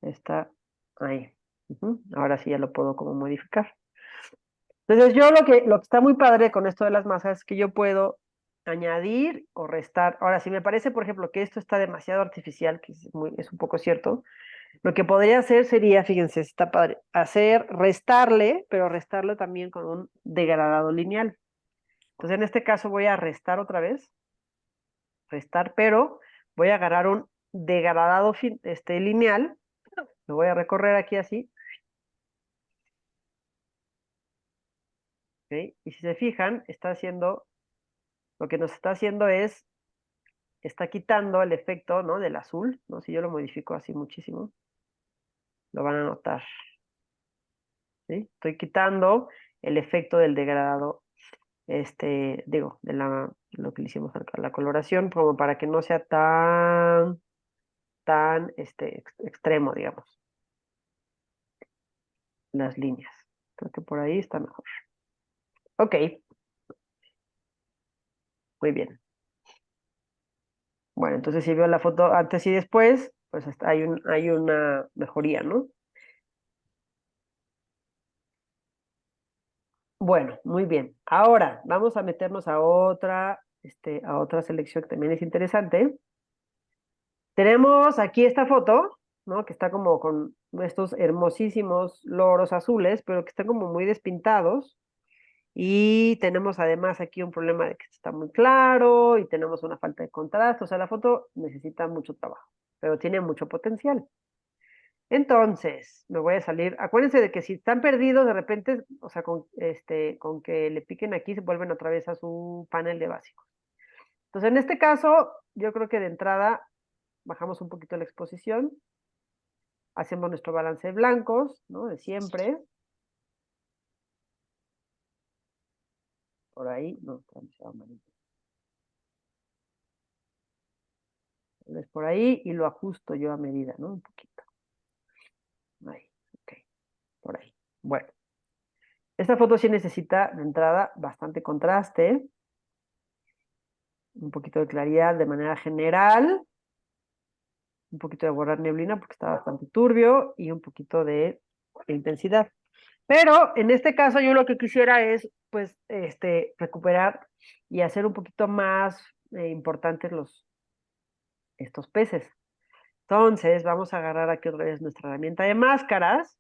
Speaker 1: Está ahí. Ahora sí ya lo puedo como modificar. Entonces yo lo que está muy padre con esto de las masas es que yo puedo añadir o restar. Ahora, si me parece, por ejemplo, que esto está demasiado artificial, que es un poco cierto, lo que podría hacer sería, fíjense, está padre, restarle, pero restarle también con un degradado lineal. Entonces en este caso voy a restar otra vez, restar, pero voy a agarrar un degradado lineal, lo voy a recorrer aquí así, ¿ok? Y si se fijan, lo que nos está haciendo está quitando el efecto, ¿no? Del azul, ¿no? Si yo lo modifico así muchísimo, lo van a notar, ¿sí? Estoy quitando el efecto del degradado, digo, lo que le hicimos acá, la coloración, como para que no sea tan extremo, digamos, las líneas. Creo que por ahí está mejor. Ok, muy bien. Bueno, entonces si veo la foto antes y después, pues hay una mejoría, ¿no? Bueno, muy bien. Ahora vamos a meternos a otra selección que también es interesante. Tenemos aquí esta foto, ¿no? Que está como con estos hermosísimos loros azules, pero que están como muy despintados. Y tenemos además aquí un problema de que está muy claro y tenemos una falta de contraste. O sea, la foto necesita mucho trabajo, pero tiene mucho potencial. Entonces, me voy a salir. Acuérdense de que si están perdidos de repente, o sea, con que le piquen aquí, se vuelven otra vez a su panel de básicos. Entonces, en este caso, yo creo que de entrada bajamos un poquito la exposición, hacemos nuestro balance de blancos, ¿no? De siempre. Por ahí, no, demasiado amarillo. Es por ahí y lo ajusto yo a medida, ¿no? Un poquito. Ahí, ok, por ahí. Bueno, esta foto sí necesita de entrada bastante contraste, un poquito de claridad de manera general, un poquito de borrar neblina porque está bastante turbio y un poquito de intensidad. Pero en este caso yo lo que quisiera es, pues, recuperar y hacer un poquito más importantes estos peces. Entonces vamos a agarrar aquí otra vez nuestra herramienta de máscaras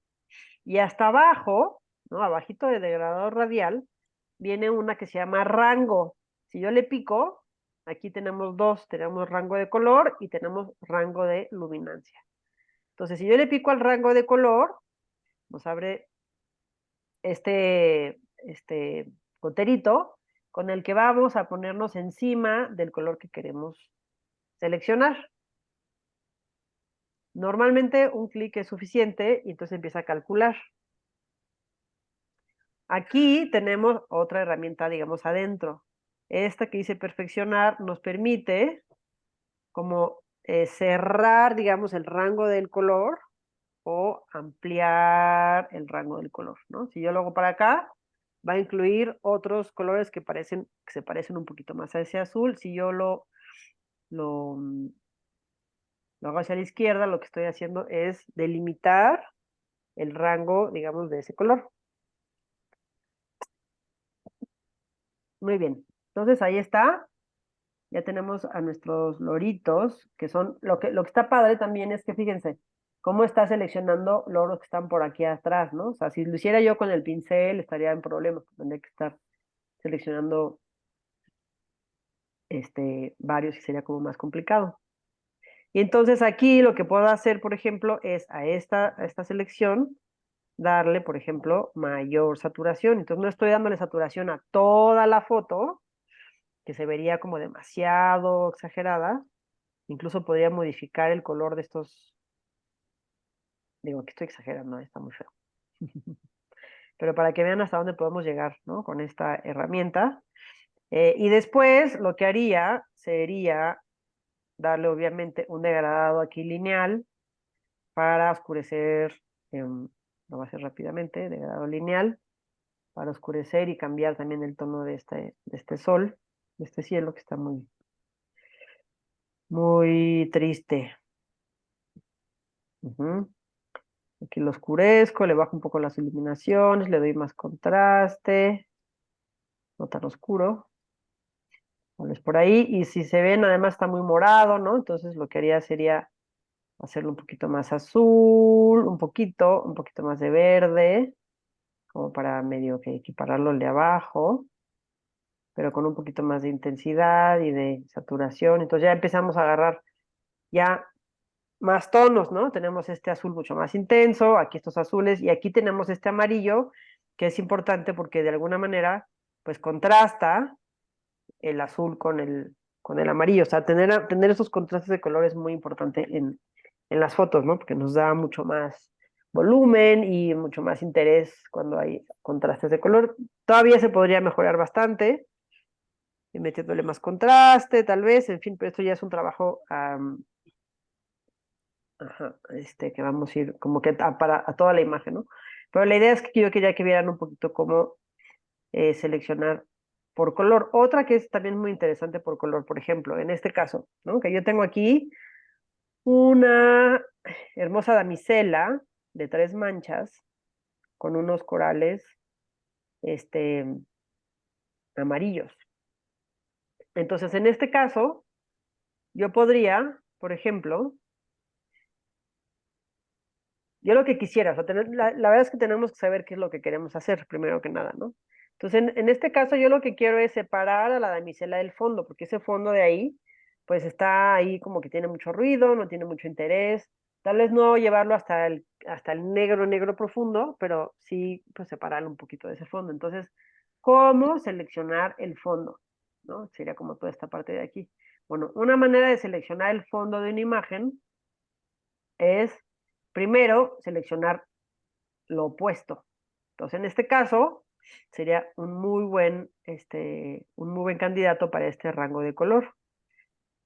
Speaker 1: y hasta abajo, ¿no? Abajito de degradador radial, viene una que se llama rango. Si yo le pico, aquí tenemos dos, tenemos rango de color y tenemos rango de luminancia. Entonces, si yo le pico al rango de color, nos abre este goterito con el que vamos a ponernos encima del color que queremos seleccionar. Normalmente un clic es suficiente y entonces empieza a calcular. Aquí tenemos otra herramienta, digamos, adentro. Esta que dice perfeccionar nos permite como cerrar, digamos, el rango del color o ampliar el rango del color, ¿no? Si yo lo hago para acá, va a incluir otros colores que se parecen un poquito más a ese azul. Si yo lo, lo hago hacia la izquierda, lo que estoy haciendo es delimitar el rango, digamos, de ese color. Muy bien. Entonces ahí está. Ya tenemos a nuestros loritos, que son, lo que está padre también es que fíjense, cómo está seleccionando loros que están por aquí atrás, ¿no? O sea, si lo hiciera yo con el pincel estaría en problemas, tendría que estar seleccionando varios y sería como más complicado. Y entonces aquí lo que puedo hacer, por ejemplo, es a esta selección darle, por ejemplo, mayor saturación. Entonces no estoy dándole saturación a toda la foto, que se vería como demasiado exagerada. Incluso podría modificar el color de estos. Digo, que estoy exagerando, está muy feo. Pero para que vean hasta dónde podemos llegar, ¿no? Con esta herramienta. Y después lo que haría sería darle obviamente un degradado aquí lineal para oscurecer, lo voy a hacer rápidamente, degradado lineal, para oscurecer y cambiar también el tono de este sol, de este cielo que está muy, muy triste. Ujú. Aquí lo oscurezco, le bajo un poco las iluminaciones, le doy más contraste, no tan oscuro. Pones por ahí, y si se ven, además está muy morado, ¿no? Entonces lo que haría sería hacerlo un poquito más azul, un poquito más de verde, como para medio que equipararlo al de abajo, pero con un poquito más de intensidad y de saturación. Entonces ya empezamos a agarrar ya más tonos, ¿no? Tenemos este azul mucho más intenso, aquí estos azules, y aquí tenemos este amarillo, que es importante porque de alguna manera, pues contrasta el azul con el amarillo. O sea, tener esos contrastes de color es muy importante en las fotos, ¿no? Porque nos da mucho más volumen y mucho más interés cuando hay contrastes de color. Todavía se podría mejorar bastante, metiéndole más contraste, tal vez, en fin, pero esto ya es un trabajo ajá, que vamos a ir como que a toda la imagen, ¿no? Pero la idea es que yo quería que vieran un poquito cómo seleccionar por color. Otra que es también muy interesante por color, por ejemplo, en este caso, ¿no? Que yo tengo aquí una hermosa damisela de 3 manchas con unos corales este, amarillos. Entonces, en este caso, yo podría, por ejemplo, yo lo que quisiera, o sea, la verdad es que tenemos que saber qué es lo que queremos hacer, primero que nada, ¿no? Entonces, en este caso, yo lo que quiero es separar a la damisela del fondo, porque ese fondo de ahí, pues está ahí como que tiene mucho ruido, no tiene mucho interés. Tal vez no llevarlo hasta el negro, negro profundo, pero sí, pues separarlo un poquito de ese fondo. Entonces, ¿cómo seleccionar el fondo? ¿No? Sería como toda esta parte de aquí. Bueno, una manera de seleccionar el fondo de una imagen es primero seleccionar lo opuesto. Entonces, en este caso, sería un muy buen candidato para este rango de color.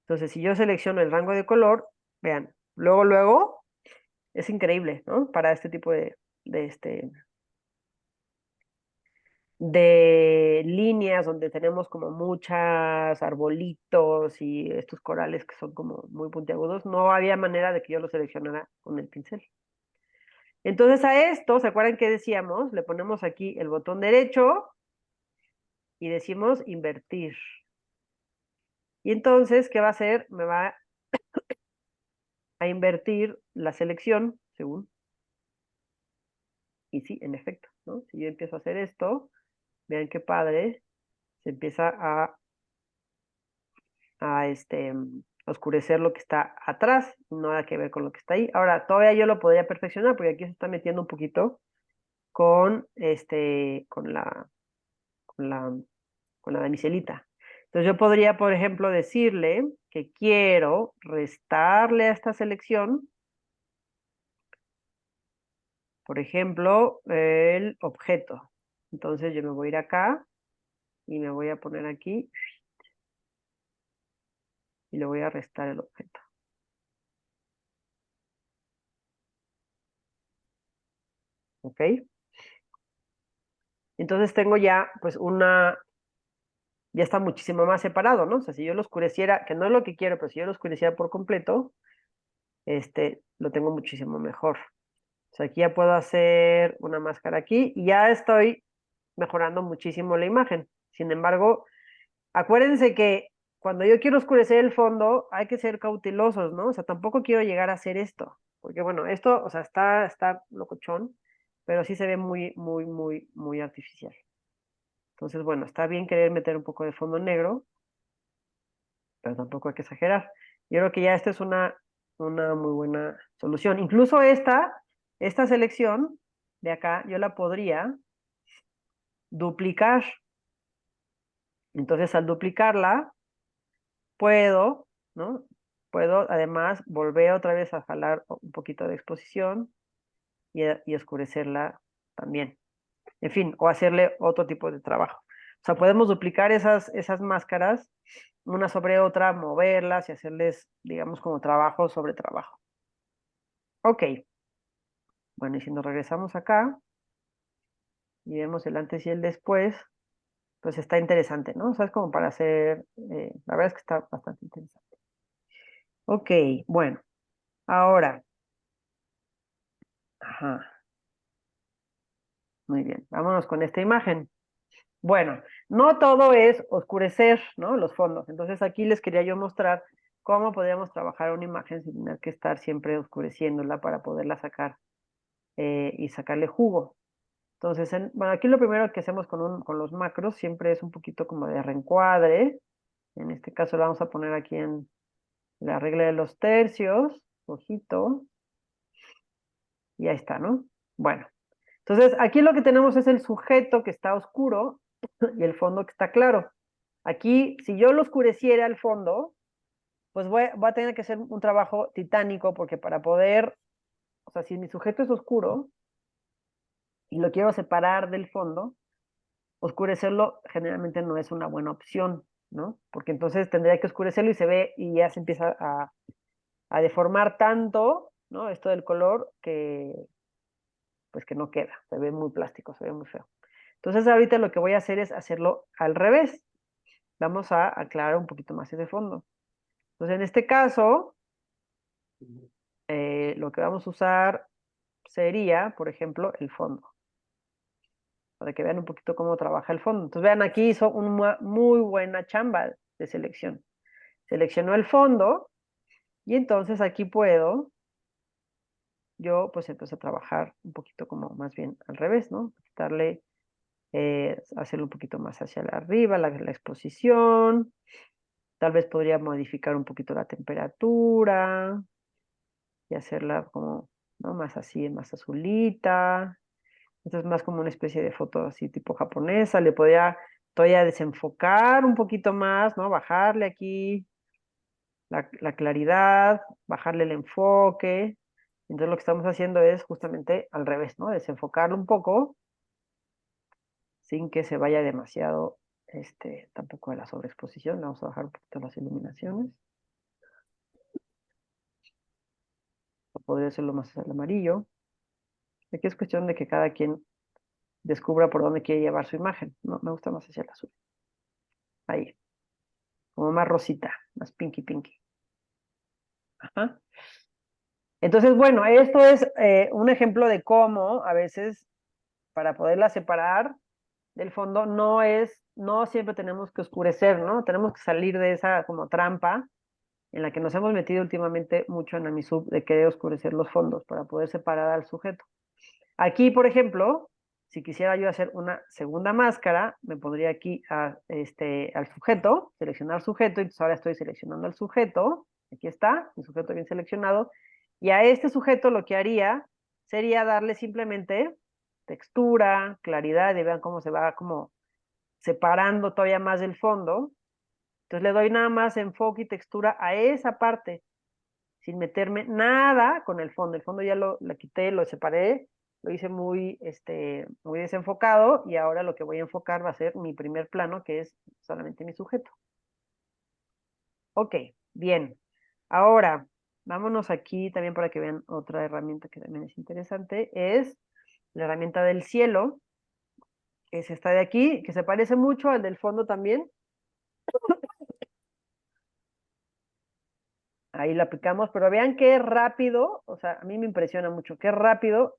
Speaker 1: Entonces, si yo selecciono el rango de color, vean, luego, es increíble, ¿no? Para este tipo de, este, de líneas donde tenemos como muchos arbolitos y estos corales que son como muy puntiagudos, no había manera de que yo lo seleccionara con el pincel. Entonces a esto, ¿se acuerdan que decíamos? Le ponemos aquí el botón derecho y decimos invertir. Y entonces, ¿qué va a hacer? Me va a invertir la selección, según. Y sí, en efecto, ¿no? Si yo empiezo a hacer esto, vean qué padre, se empieza a oscurecer lo que está atrás, no nada que ver con lo que está ahí. Ahora, todavía yo lo podría perfeccionar, porque aquí se está metiendo un poquito con, con la, con la damiselita. Entonces yo podría, por ejemplo, decirle que quiero restarle a esta selección, por ejemplo, el objeto. Entonces yo me voy a ir acá y me voy a poner aquí y le voy a restar el objeto. ¿Ok? Entonces tengo ya, pues, ya está muchísimo más separado, ¿no? O sea, si yo lo oscureciera, que no es lo que quiero, pero si yo lo oscureciera por completo, lo tengo muchísimo mejor. O sea, aquí ya puedo hacer una máscara aquí y ya estoy mejorando muchísimo la imagen. Sin embargo, acuérdense que cuando yo quiero oscurecer el fondo, hay que ser cautelosos, ¿no? O sea, tampoco quiero llegar a hacer esto, porque bueno, esto, o sea, está locochón, pero sí se ve muy, muy, muy, muy artificial. Entonces, bueno, está bien querer meter un poco de fondo negro, pero tampoco hay que exagerar. Yo creo que ya esta es una una muy buena solución. Incluso esta selección de acá, yo la podría duplicar. Entonces, al duplicarla, puedo, ¿no? Puedo además volver otra vez a jalar un poquito de exposición y oscurecerla también. En fin, o hacerle otro tipo de trabajo. O sea, podemos duplicar esas máscaras una sobre otra, moverlas y hacerles, digamos, como trabajo sobre trabajo. Ok, bueno, y si nos regresamos acá y vemos el antes y el después, pues está interesante, ¿no? O sea, es como para hacer, la verdad es que está bastante interesante. Ok, bueno, ahora, ajá, muy bien, vámonos con esta imagen. Bueno, no todo es oscurecer, ¿no? Los fondos. Entonces aquí les quería yo mostrar cómo podríamos trabajar una imagen sin tener que estar siempre oscureciéndola para poderla sacar y sacarle jugo. Entonces, bueno, aquí lo primero que hacemos con los macros siempre es un poquito como de reencuadre. En este caso lo vamos a poner aquí en la regla de los tercios, ojito, y ahí está, ¿no? Bueno, entonces aquí lo que tenemos es el sujeto que está oscuro y el fondo que está claro. Aquí, si yo lo oscureciera al fondo, pues voy a tener que hacer un trabajo titánico porque para poder, o sea, si mi sujeto es oscuro y lo quiero separar del fondo, oscurecerlo generalmente no es una buena opción, ¿no? Porque entonces tendría que oscurecerlo y se ve y ya se empieza a deformar tanto, ¿no? Esto del color que, pues que no queda, se ve muy plástico, se ve muy feo. Entonces ahorita lo que voy a hacer es hacerlo al revés. Vamos a aclarar un poquito más ese fondo. Entonces en este caso, lo que vamos a usar sería, por ejemplo, el fondo, para que vean un poquito cómo trabaja el fondo. Entonces vean, aquí hizo una muy buena chamba de selección. Seleccionó el fondo y entonces aquí puedo, yo pues empecé a trabajar un poquito como más bien al revés, ¿no? Darle, hacerlo un poquito más hacia arriba, la exposición. Tal vez podría modificar un poquito la temperatura y hacerla como, ¿no? Más así, más azulita. Esto es más como una especie de foto así tipo japonesa. Le podría todavía desenfocar un poquito más, ¿no? Bajarle aquí la claridad, bajarle el enfoque. Entonces lo que estamos haciendo es justamente al revés, ¿no? Desenfocarlo un poco sin que se vaya demasiado, tampoco de la sobreexposición. Vamos a bajar un poquito las iluminaciones. O podría hacerlo más hacia el amarillo. Aquí es cuestión de que cada quien descubra por dónde quiere llevar su imagen. No, me gusta más hacia el azul. Ahí, como más rosita, más pinky pinky. Ajá. Entonces, bueno, esto es un ejemplo de cómo a veces para poderla separar del fondo no siempre tenemos que oscurecer, ¿no? Tenemos que salir de esa como trampa en la que nos hemos metido últimamente mucho en Amisub de querer oscurecer los fondos para poder separar al sujeto. Aquí, por ejemplo, si quisiera yo hacer una segunda máscara, me pondría aquí al sujeto, seleccionar sujeto, y entonces ahora estoy seleccionando al sujeto, aquí está, el sujeto bien seleccionado, y a este sujeto lo que haría sería darle simplemente textura, claridad, y vean cómo se va como separando todavía más del fondo. Entonces le doy nada más enfoque y textura a esa parte, sin meterme nada con el fondo. El fondo ya lo quité, lo separé, lo hice muy desenfocado y ahora lo que voy a enfocar va a ser mi primer plano, que es solamente mi sujeto. Ok, bien. Ahora, vámonos aquí también para que vean otra herramienta que también es interesante, es la herramienta del cielo, que es esta de aquí, que se parece mucho al del fondo también. Ahí la aplicamos, pero vean qué rápido, o sea, a mí me impresiona mucho, qué rápido,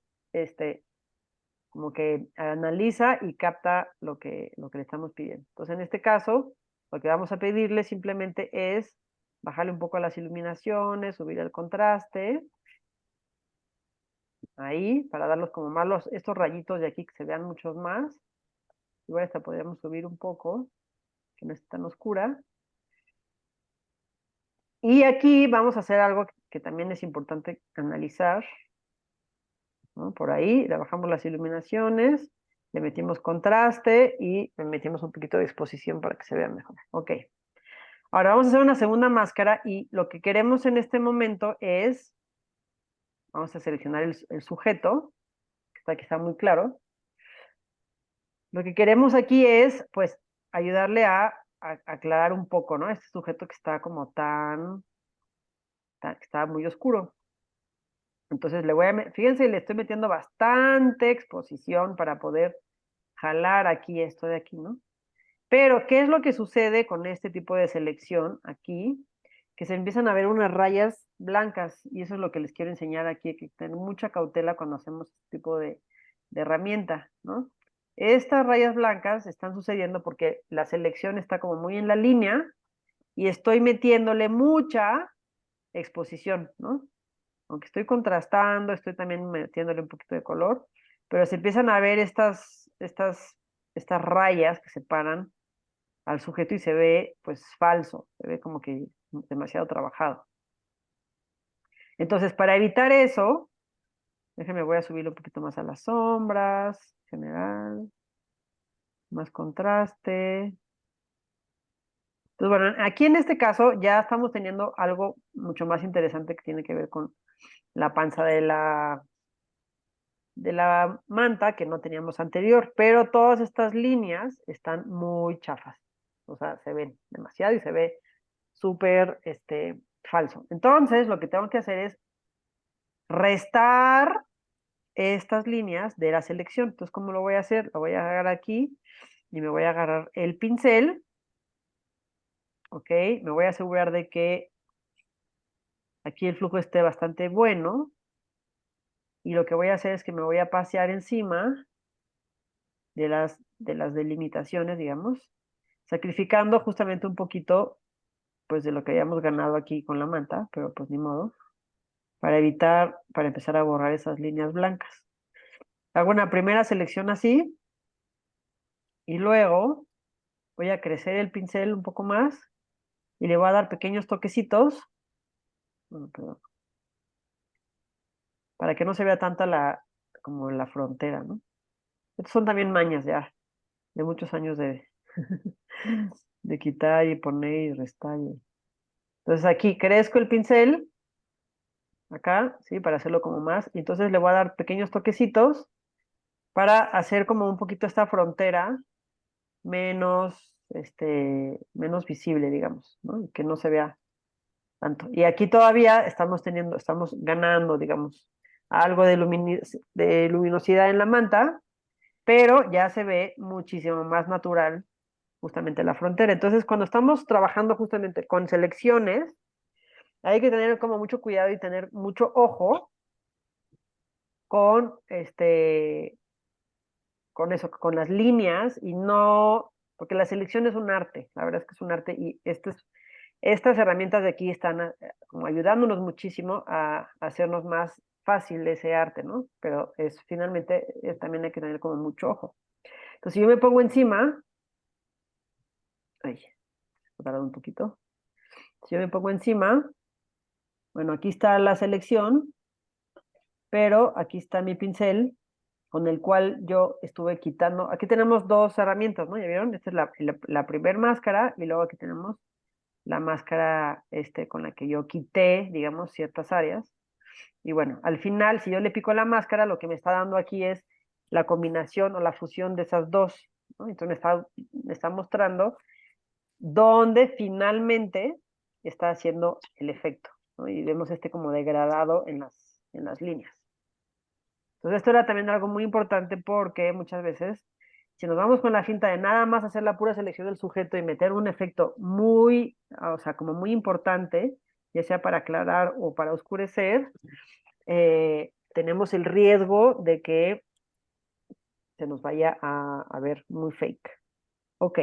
Speaker 1: como que analiza y capta lo que le estamos pidiendo. Entonces, en este caso, lo que vamos a pedirle simplemente es bajarle un poco a las iluminaciones, subir el contraste, ahí, para darlos como más estos rayitos de aquí que se vean muchos más. Igual esta podríamos subir un poco, que no esté tan oscura. Y aquí vamos a hacer algo que también es importante analizar, ¿no? Por ahí le bajamos las iluminaciones, le metimos contraste y le metimos un poquito de exposición para que se vea mejor. Ok. Ahora vamos a hacer una segunda máscara y lo que queremos en este momento es, vamos a seleccionar el sujeto, que está aquí, está muy claro. Lo que queremos aquí es, pues, ayudarle a aclarar un poco, ¿no? Este sujeto que está como que está muy oscuro. Entonces le voy a, fíjense, le estoy metiendo bastante exposición para poder jalar aquí esto de aquí, ¿no? Pero, ¿qué es lo que sucede con este tipo de selección aquí? Que se empiezan a ver unas rayas blancas y eso es lo que les quiero enseñar aquí, hay que tener mucha cautela cuando hacemos este tipo de herramienta, ¿no? Estas rayas blancas están sucediendo porque la selección está como muy en la línea y estoy metiéndole mucha exposición, ¿no? Aunque estoy contrastando, estoy también metiéndole un poquito de color, pero se empiezan a ver estas rayas que separan al sujeto y se ve pues falso, se ve como que demasiado trabajado. Entonces, para evitar eso, déjenme, voy a subirle un poquito más a las sombras, general, más contraste. Entonces, bueno, aquí en este caso ya estamos teniendo algo mucho más interesante que tiene que ver con la panza de la manta que no teníamos anterior, pero todas estas líneas están muy chafas. O sea, se ven demasiado y se ve súper falso. Entonces, lo que tengo que hacer es restar estas líneas de la selección. Entonces, ¿cómo lo voy a hacer? Lo voy a agarrar aquí y me voy a agarrar el pincel, ¿ok? Me voy a asegurar de que aquí el flujo esté bastante bueno y lo que voy a hacer es que me voy a pasear encima de las delimitaciones, digamos, sacrificando justamente un poquito, pues, de lo que habíamos ganado aquí con la manta, pero pues ni modo, para empezar a borrar esas líneas blancas. Hago una primera selección así y luego voy a crecer el pincel un poco más y le voy a dar pequeños toquecitos, bueno, perdón, para que no se vea tanta como la frontera, ¿no? Estos son también mañas ya, de muchos años de quitar y poner y restar. Entonces aquí crezco el pincel, acá, ¿sí? Para hacerlo como más, y entonces le voy a dar pequeños toquecitos para hacer como un poquito esta frontera menos visible, digamos, ¿no? Y que no se vea tanto. Y aquí todavía estamos ganando, digamos, algo de luminosidad en la manta, pero ya se ve muchísimo más natural justamente la frontera. Entonces, cuando estamos trabajando justamente con selecciones, hay que tener como mucho cuidado y tener mucho ojo con con eso, con las líneas y no, porque la selección es un arte, la verdad es que es un arte y estas herramientas de aquí están como ayudándonos muchísimo a hacernos más fácil ese arte, ¿no? Pero finalmente también hay que tener como mucho ojo. Entonces, si yo me pongo encima, ay, he tardado un poquito. Si yo me pongo encima, bueno, aquí está la selección, pero aquí está mi pincel con el cual yo estuve quitando. Aquí tenemos dos herramientas, ¿no? ¿Ya vieron? Esta es la primer máscara y luego aquí tenemos la máscara con la que yo quité, digamos, ciertas áreas. Y bueno, al final, si yo le pico la máscara, lo que me está dando aquí es la combinación o la fusión de esas dos, ¿no? Entonces me está mostrando dónde finalmente está haciendo el efecto, ¿no? Y vemos como degradado en las líneas. Entonces esto era también algo muy importante porque muchas veces, si nos vamos con la finta de nada más hacer la pura selección del sujeto y meter un efecto muy, o sea, como muy importante, ya sea para aclarar o para oscurecer, tenemos el riesgo de que se nos vaya a ver muy fake. Ok.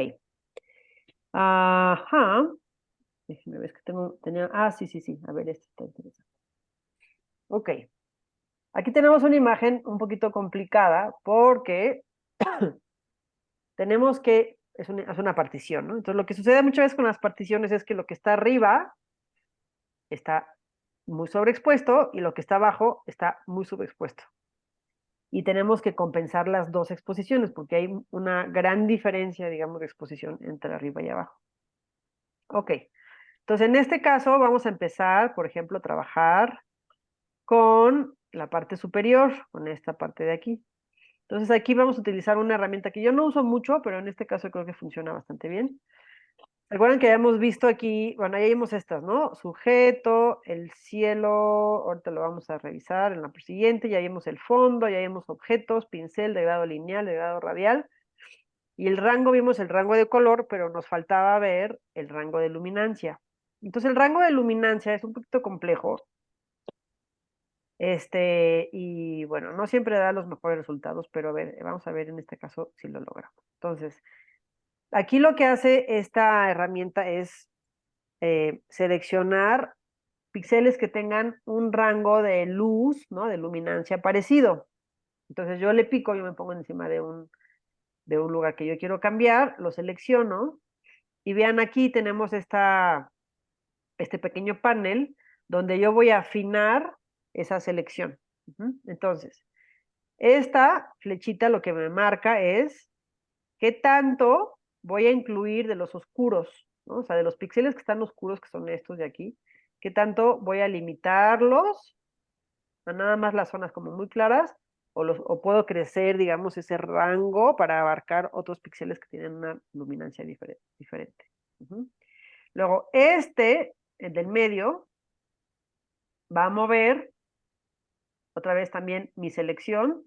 Speaker 1: Ajá. Déjenme ver, es que sí, sí, sí. A ver, este está interesante. Ok. Aquí tenemos una imagen un poquito complicada porque tenemos es una partición, ¿no? Entonces, lo que sucede muchas veces con las particiones es que lo que está arriba está muy sobreexpuesto y lo que está abajo está muy subexpuesto. Y tenemos que compensar las dos exposiciones porque hay una gran diferencia, digamos, de exposición entre arriba y abajo. Ok, entonces en este caso vamos a empezar, por ejemplo, a trabajar con la parte superior, con esta parte de aquí. Entonces aquí vamos a utilizar una herramienta que yo no uso mucho, pero en este caso creo que funciona bastante bien. Recuerden que ya hemos visto aquí, bueno, ahí vimos estas, ¿no? Sujeto, el cielo, ahorita lo vamos a revisar en la siguiente, ya vimos el fondo, ya vimos objetos, pincel de grado lineal, de grado radial, y el rango, vimos el rango de color, pero nos faltaba ver el rango de luminancia. Entonces el rango de luminancia es un poquito complejo, y bueno, no siempre da los mejores resultados, pero a ver, vamos a ver en este caso si lo logramos. Entonces, aquí lo que hace esta herramienta es seleccionar píxeles que tengan un rango de luz, ¿no? De luminancia parecido. Entonces yo le pico, yo me pongo encima de un lugar que yo quiero cambiar, lo selecciono y vean aquí tenemos este pequeño panel donde yo voy a afinar esa selección. Entonces, esta flechita lo que me marca es qué tanto voy a incluir de los oscuros, ¿no? O sea, de los píxeles que están oscuros, que son estos de aquí, qué tanto voy a limitarlos a nada más las zonas como muy claras, o puedo crecer, digamos, ese rango para abarcar otros píxeles que tienen una luminancia diferente. Luego, el del medio, va a mover otra vez también mi selección,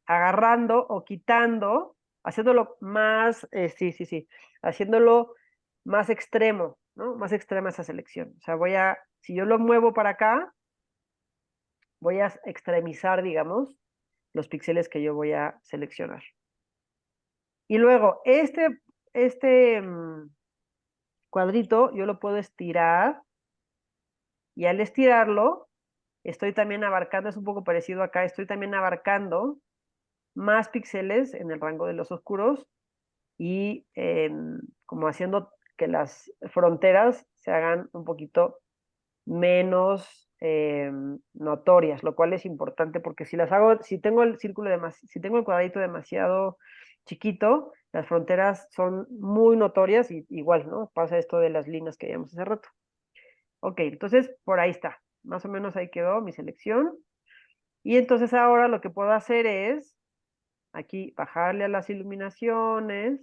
Speaker 1: agarrando o quitando, haciéndolo más, sí, haciéndolo más extremo, ¿no? Más extrema esa selección. O sea, si yo lo muevo para acá, voy a extremizar, digamos, los píxeles que yo voy a seleccionar. Y luego, este cuadrito yo lo puedo estirar y al estirarlo, estoy también abarcando, es un poco parecido acá, estoy también abarcando más píxeles en el rango de los oscuros y como haciendo que las fronteras se hagan un poquito menos notorias, lo cual es importante porque si las hago, si tengo si tengo el cuadradito demasiado chiquito, las fronteras son muy notorias y igual, ¿no? Pasa esto de las líneas que veíamos hace rato. Ok, entonces por ahí está. Más o menos ahí quedó mi selección. Y entonces ahora lo que puedo hacer es aquí bajarle a las iluminaciones,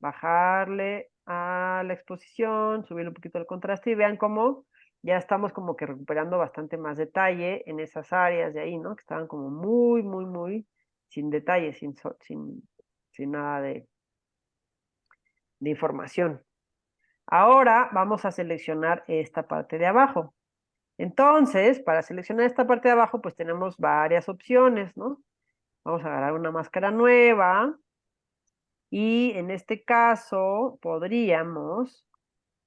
Speaker 1: bajarle a la exposición, subir un poquito el contraste y vean cómo ya estamos como que recuperando bastante más detalle en esas áreas de ahí, ¿no? Que estaban como muy sin detalle, sin nada de información. Ahora vamos a seleccionar esta parte de abajo. Entonces, para seleccionar esta parte de abajo, pues tenemos varias opciones, ¿no? Vamos a agarrar una máscara nueva y en este caso podríamos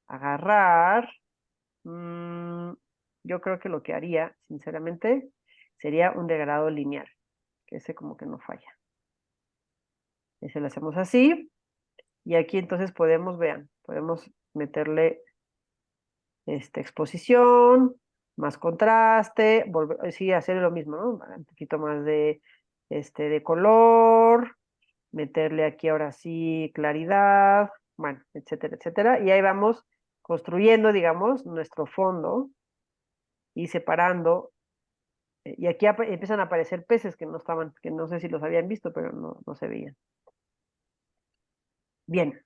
Speaker 1: agarrar, yo creo que lo que haría, sinceramente, sería un degradado lineal, que ese como que no falla. Ese lo hacemos así y aquí entonces podemos meterle exposición, más contraste, sí, hacer lo mismo, ¿no? Un poquito más de color, meterle aquí ahora sí claridad, bueno, etcétera, etcétera. Y ahí vamos construyendo, digamos, nuestro fondo y separando. Y aquí empiezan a aparecer peces que no estaban, que no sé si los habían visto, pero no se veían. Bien,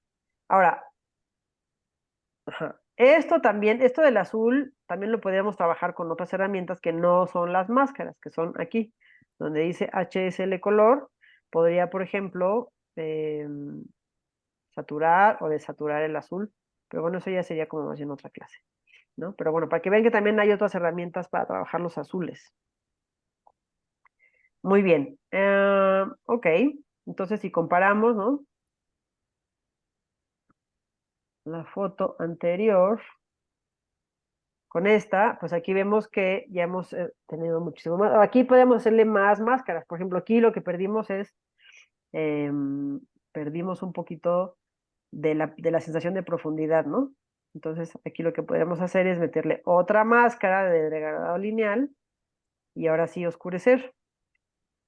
Speaker 1: ahora, esto del azul, también lo podríamos trabajar con otras herramientas que no son las máscaras, que son aquí, donde dice HSL color, podría, por ejemplo, saturar o desaturar el azul, pero bueno, eso ya sería como más en otra clase, ¿no? Pero bueno, para que vean que también hay otras herramientas para trabajar los azules. Muy bien, ok, entonces si comparamos, ¿no? La foto anterior con esta, pues aquí vemos que ya hemos tenido muchísimo más. Aquí podemos hacerle más máscaras. Por ejemplo, aquí lo que perdimos es, perdimos un poquito de la sensación de profundidad, ¿no? Entonces aquí lo que podemos hacer es meterle otra máscara de degradado lineal y ahora sí oscurecer.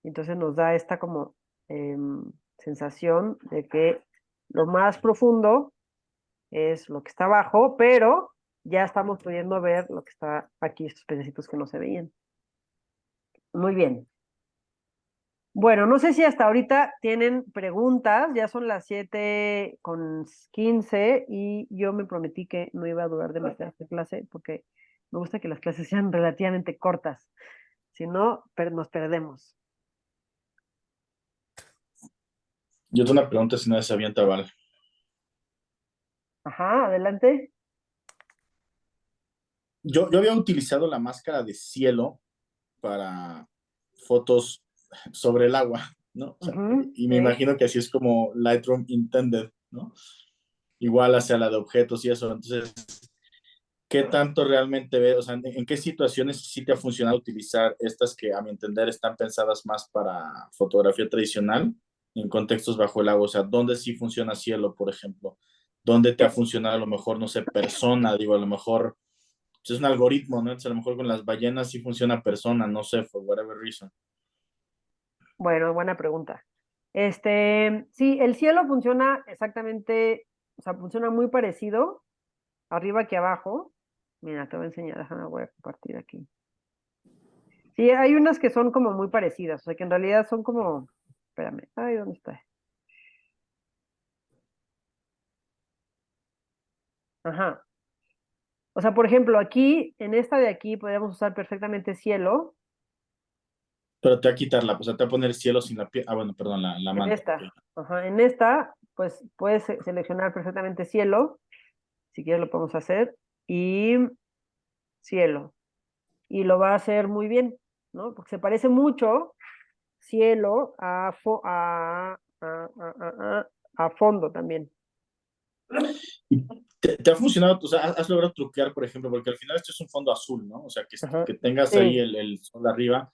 Speaker 1: Entonces nos da esta como sensación de que lo más profundo es lo que está abajo, pero ya estamos pudiendo ver lo que está aquí, estos pedacitos que no se veían. Muy bien. Bueno, no sé si hasta ahorita tienen preguntas, ya son las 7:15 y yo me prometí que no iba a durar demasiado esta clase porque me gusta que las clases sean relativamente cortas, si no, nos perdemos.
Speaker 3: Yo tengo una pregunta si no se avienta, Val.
Speaker 1: Ajá, adelante.
Speaker 3: Yo había utilizado la máscara de cielo para fotos sobre el agua, ¿no? O sea, y me
Speaker 1: Sí.
Speaker 3: imagino que así es como Lightroom intended, ¿no? Igual hacia la de objetos y eso. Entonces, ¿qué tanto realmente ves? O sea, ¿en qué situaciones sí te ha funcionado utilizar estas que, a mi entender, están pensadas más para fotografía tradicional en contextos bajo el agua? O sea, ¿dónde sí funciona cielo, por ejemplo? ¿Dónde te ha funcionado a lo mejor, no sé, persona? Digo, a lo mejor pues, es un algoritmo, ¿no? Entonces, a lo mejor con las ballenas sí funciona persona, no sé, for whatever reason.
Speaker 1: Bueno, buena pregunta. Sí, el cielo funciona exactamente, o sea, funciona muy parecido arriba que abajo. Mira, te voy a enseñar, déjame, voy a compartir aquí. Sí, hay unas que son como muy parecidas, o sea, que en realidad son como, espérame, ay, ¿dónde está? Ajá. O sea, por ejemplo, aquí, en esta de aquí, podríamos usar perfectamente cielo.
Speaker 3: Pero te va a quitarla, o sea, te va a poner cielo sin la piel. Ah, bueno, perdón, la
Speaker 1: En
Speaker 3: manta. Ok.
Speaker 1: esta, ajá, en esta, pues puedes seleccionar perfectamente cielo, si quieres lo podemos hacer, y cielo. Y lo va a hacer muy bien, ¿no? Porque se parece mucho cielo a fondo también.
Speaker 3: ¿Y te ha funcionado? O sea, ¿has logrado truquear, por ejemplo? Porque al final esto es un fondo azul, ¿no? O sea,
Speaker 1: Ajá.
Speaker 3: que tengas ahí
Speaker 1: Sí,
Speaker 3: el sol arriba.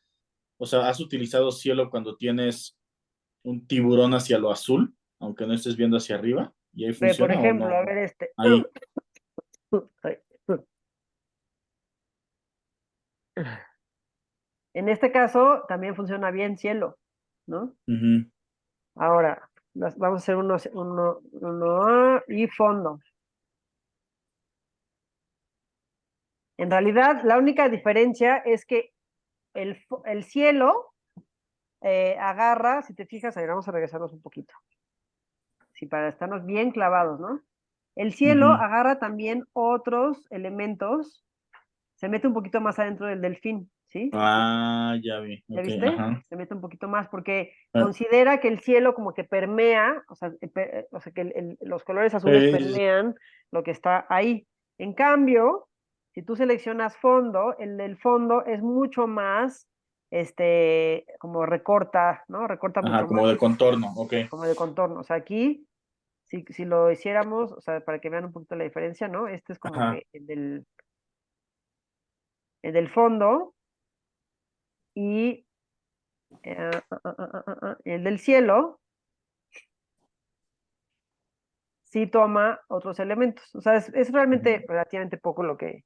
Speaker 3: O sea, ¿has utilizado cielo cuando tienes un tiburón hacia lo azul, aunque no estés viendo hacia arriba? ¿Y ahí
Speaker 1: por
Speaker 3: funciona o
Speaker 1: ejemplo, a
Speaker 3: no?
Speaker 1: ver
Speaker 3: Ahí.
Speaker 1: Ay. En este caso también funciona bien cielo, ¿no?
Speaker 3: Ujú.
Speaker 1: Ahora, vamos a hacer uno y fondo. En realidad, la única diferencia es que el cielo agarra, si te fijas, ahí vamos a regresarnos un poquito, sí, para estarnos bien clavados, ¿no? El cielo
Speaker 3: Ujú.
Speaker 1: agarra también otros elementos, se mete un poquito más adentro del delfín, ¿sí?
Speaker 3: Ah, ya vi.
Speaker 1: ¿Ya
Speaker 3: Ok,
Speaker 1: viste?
Speaker 3: ajá.
Speaker 1: Se mete un poquito más porque
Speaker 3: Ah,
Speaker 1: considera que el cielo como que permea, o sea que los colores azules
Speaker 3: sí.
Speaker 1: permean lo que está ahí. En cambio, si tú seleccionas fondo, el del fondo es mucho más, como recorta, ¿no? Recorta
Speaker 3: Ajá,
Speaker 1: mucho más,
Speaker 3: como de contorno, ok.
Speaker 1: como de contorno. O sea, aquí, si lo hiciéramos, o sea, para que vean un poquito la diferencia, ¿no? Este es como
Speaker 3: Ajá.
Speaker 1: que el del fondo y el del cielo sí toma otros elementos. O sea, es realmente
Speaker 3: Ujú.
Speaker 1: relativamente poco lo que...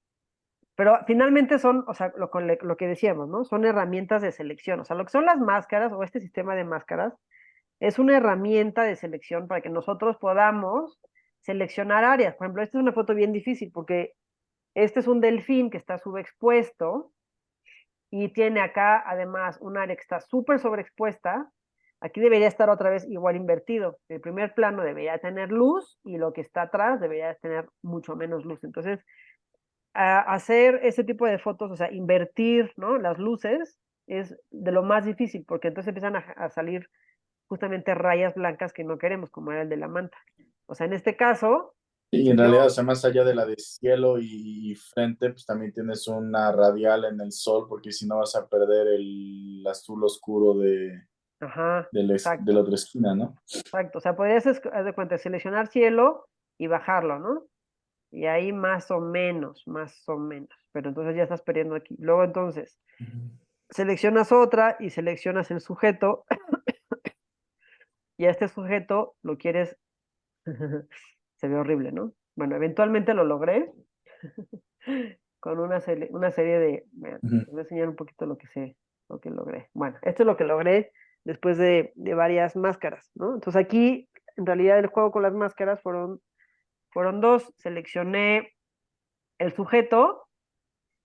Speaker 1: Pero finalmente son, o sea, lo que decíamos, ¿no? Son herramientas de selección. O sea, lo que son las máscaras o este sistema de máscaras es una herramienta de selección para que nosotros podamos seleccionar áreas. Por ejemplo, esta es una foto bien difícil porque este es un delfín que está subexpuesto y tiene acá además un área que está súper sobreexpuesta. Aquí debería estar otra vez igual invertido. El primer plano debería tener luz y lo que está atrás debería tener mucho menos luz. Entonces, hacer ese tipo de fotos, o sea, invertir, ¿no? Las luces es de lo más difícil porque entonces empiezan a salir justamente rayas blancas que no queremos, como era el de la manta. O sea, en este caso,
Speaker 3: Y
Speaker 1: si
Speaker 3: en
Speaker 1: yo,
Speaker 3: realidad, o sea, más allá de la de cielo y frente, pues también tienes una radial en el sol, porque si no vas a perder el azul oscuro
Speaker 1: ajá,
Speaker 3: de la
Speaker 1: exacto,
Speaker 3: otra esquina, ¿no?
Speaker 1: exacto. O sea, podrías, haz de cuenta, seleccionar cielo y bajarlo, ¿no? Y ahí más o menos. Pero entonces ya estás perdiendo aquí. Luego entonces,
Speaker 3: Ujú.
Speaker 1: seleccionas otra y seleccionas el sujeto y a este sujeto lo quieres, se ve horrible, ¿no? Bueno, eventualmente lo logré con una serie de... Vean, les voy a enseñar un poquito lo que logré. Bueno, esto es lo que logré después de varias máscaras, ¿no? Entonces aquí, en realidad, el juego con las máscaras fueron dos. Seleccioné el sujeto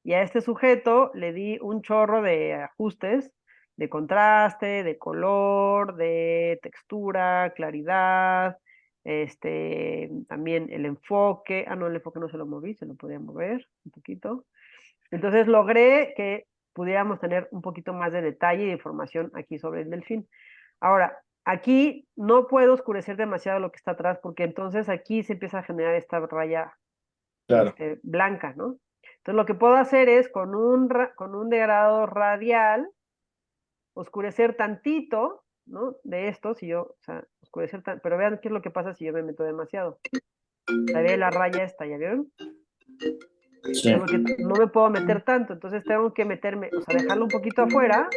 Speaker 1: y a este sujeto le di un chorro de ajustes, de contraste, de color, de textura, claridad, también el enfoque. Ah, no, el enfoque no se lo moví, se lo podía mover un poquito. Entonces logré que pudiéramos tener un poquito más de detalle y de información aquí sobre el delfín. Ahora, aquí no puedo oscurecer demasiado lo que está atrás porque entonces aquí se empieza a generar esta raya
Speaker 3: Claro.
Speaker 1: blanca, ¿no? Entonces lo que puedo hacer es con un degradado radial oscurecer tantito, ¿no? De esto, si yo, o sea, pero vean qué es lo que pasa si yo me meto demasiado. Se ve la raya esta, ¿ya vieron?
Speaker 3: Sí.
Speaker 1: Porque no me puedo meter tanto, entonces tengo que meterme, o sea, dejarlo un poquito afuera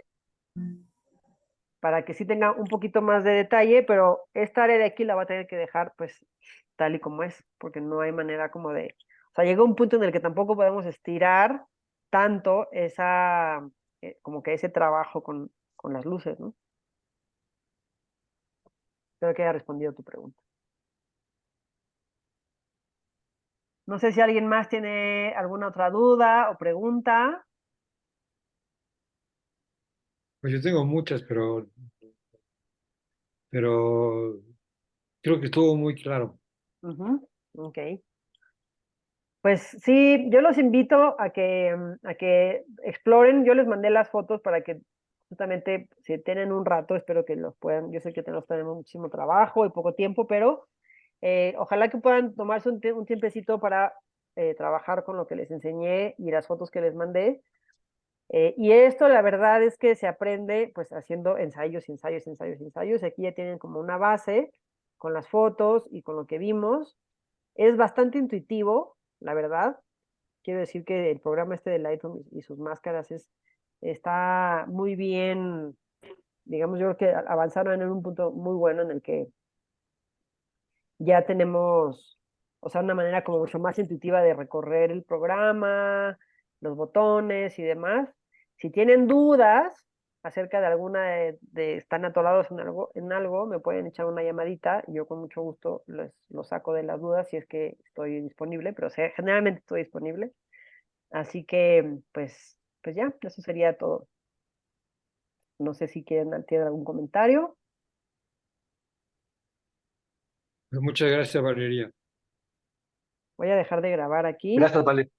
Speaker 1: para que sí tenga un poquito más de detalle, pero esta área de aquí la voy a tener que dejar pues tal y como es, porque no hay manera como de... O sea, llega un punto en el que tampoco podemos estirar tanto como que ese trabajo con las luces, ¿no? Espero que haya respondido tu pregunta. No sé si alguien más tiene alguna otra duda o pregunta.
Speaker 2: Pues yo tengo muchas, pero creo que estuvo muy claro.
Speaker 1: Ok. Pues sí, yo los invito a que exploren. Yo les mandé las fotos para que justamente si tienen un rato, espero que los puedan. Yo sé que tenemos muchísimo trabajo y poco tiempo, pero ojalá que puedan tomarse un tiempecito para trabajar con lo que les enseñé y las fotos que les mandé. Y esto, la verdad es que se aprende pues haciendo ensayos, ensayos, ensayos, ensayos. Aquí ya tienen como una base con las fotos y con lo que vimos. Es bastante intuitivo, la verdad. Quiero decir que el programa este de Lightroom y sus máscaras está muy bien, digamos, yo creo que avanzaron en un punto muy bueno en el que ya tenemos, o sea, una manera como mucho más intuitiva de recorrer el programa, los botones y demás. Si tienen dudas acerca de alguna están atorados en algo, me pueden echar una llamadita y yo con mucho gusto los saco de las dudas si es que estoy disponible, pero generalmente estoy disponible. Así que, pues ya, eso sería todo. No sé si tienen algún comentario.
Speaker 2: Pues muchas gracias, Valeria.
Speaker 1: Voy a dejar de grabar aquí.
Speaker 2: Gracias, Vale.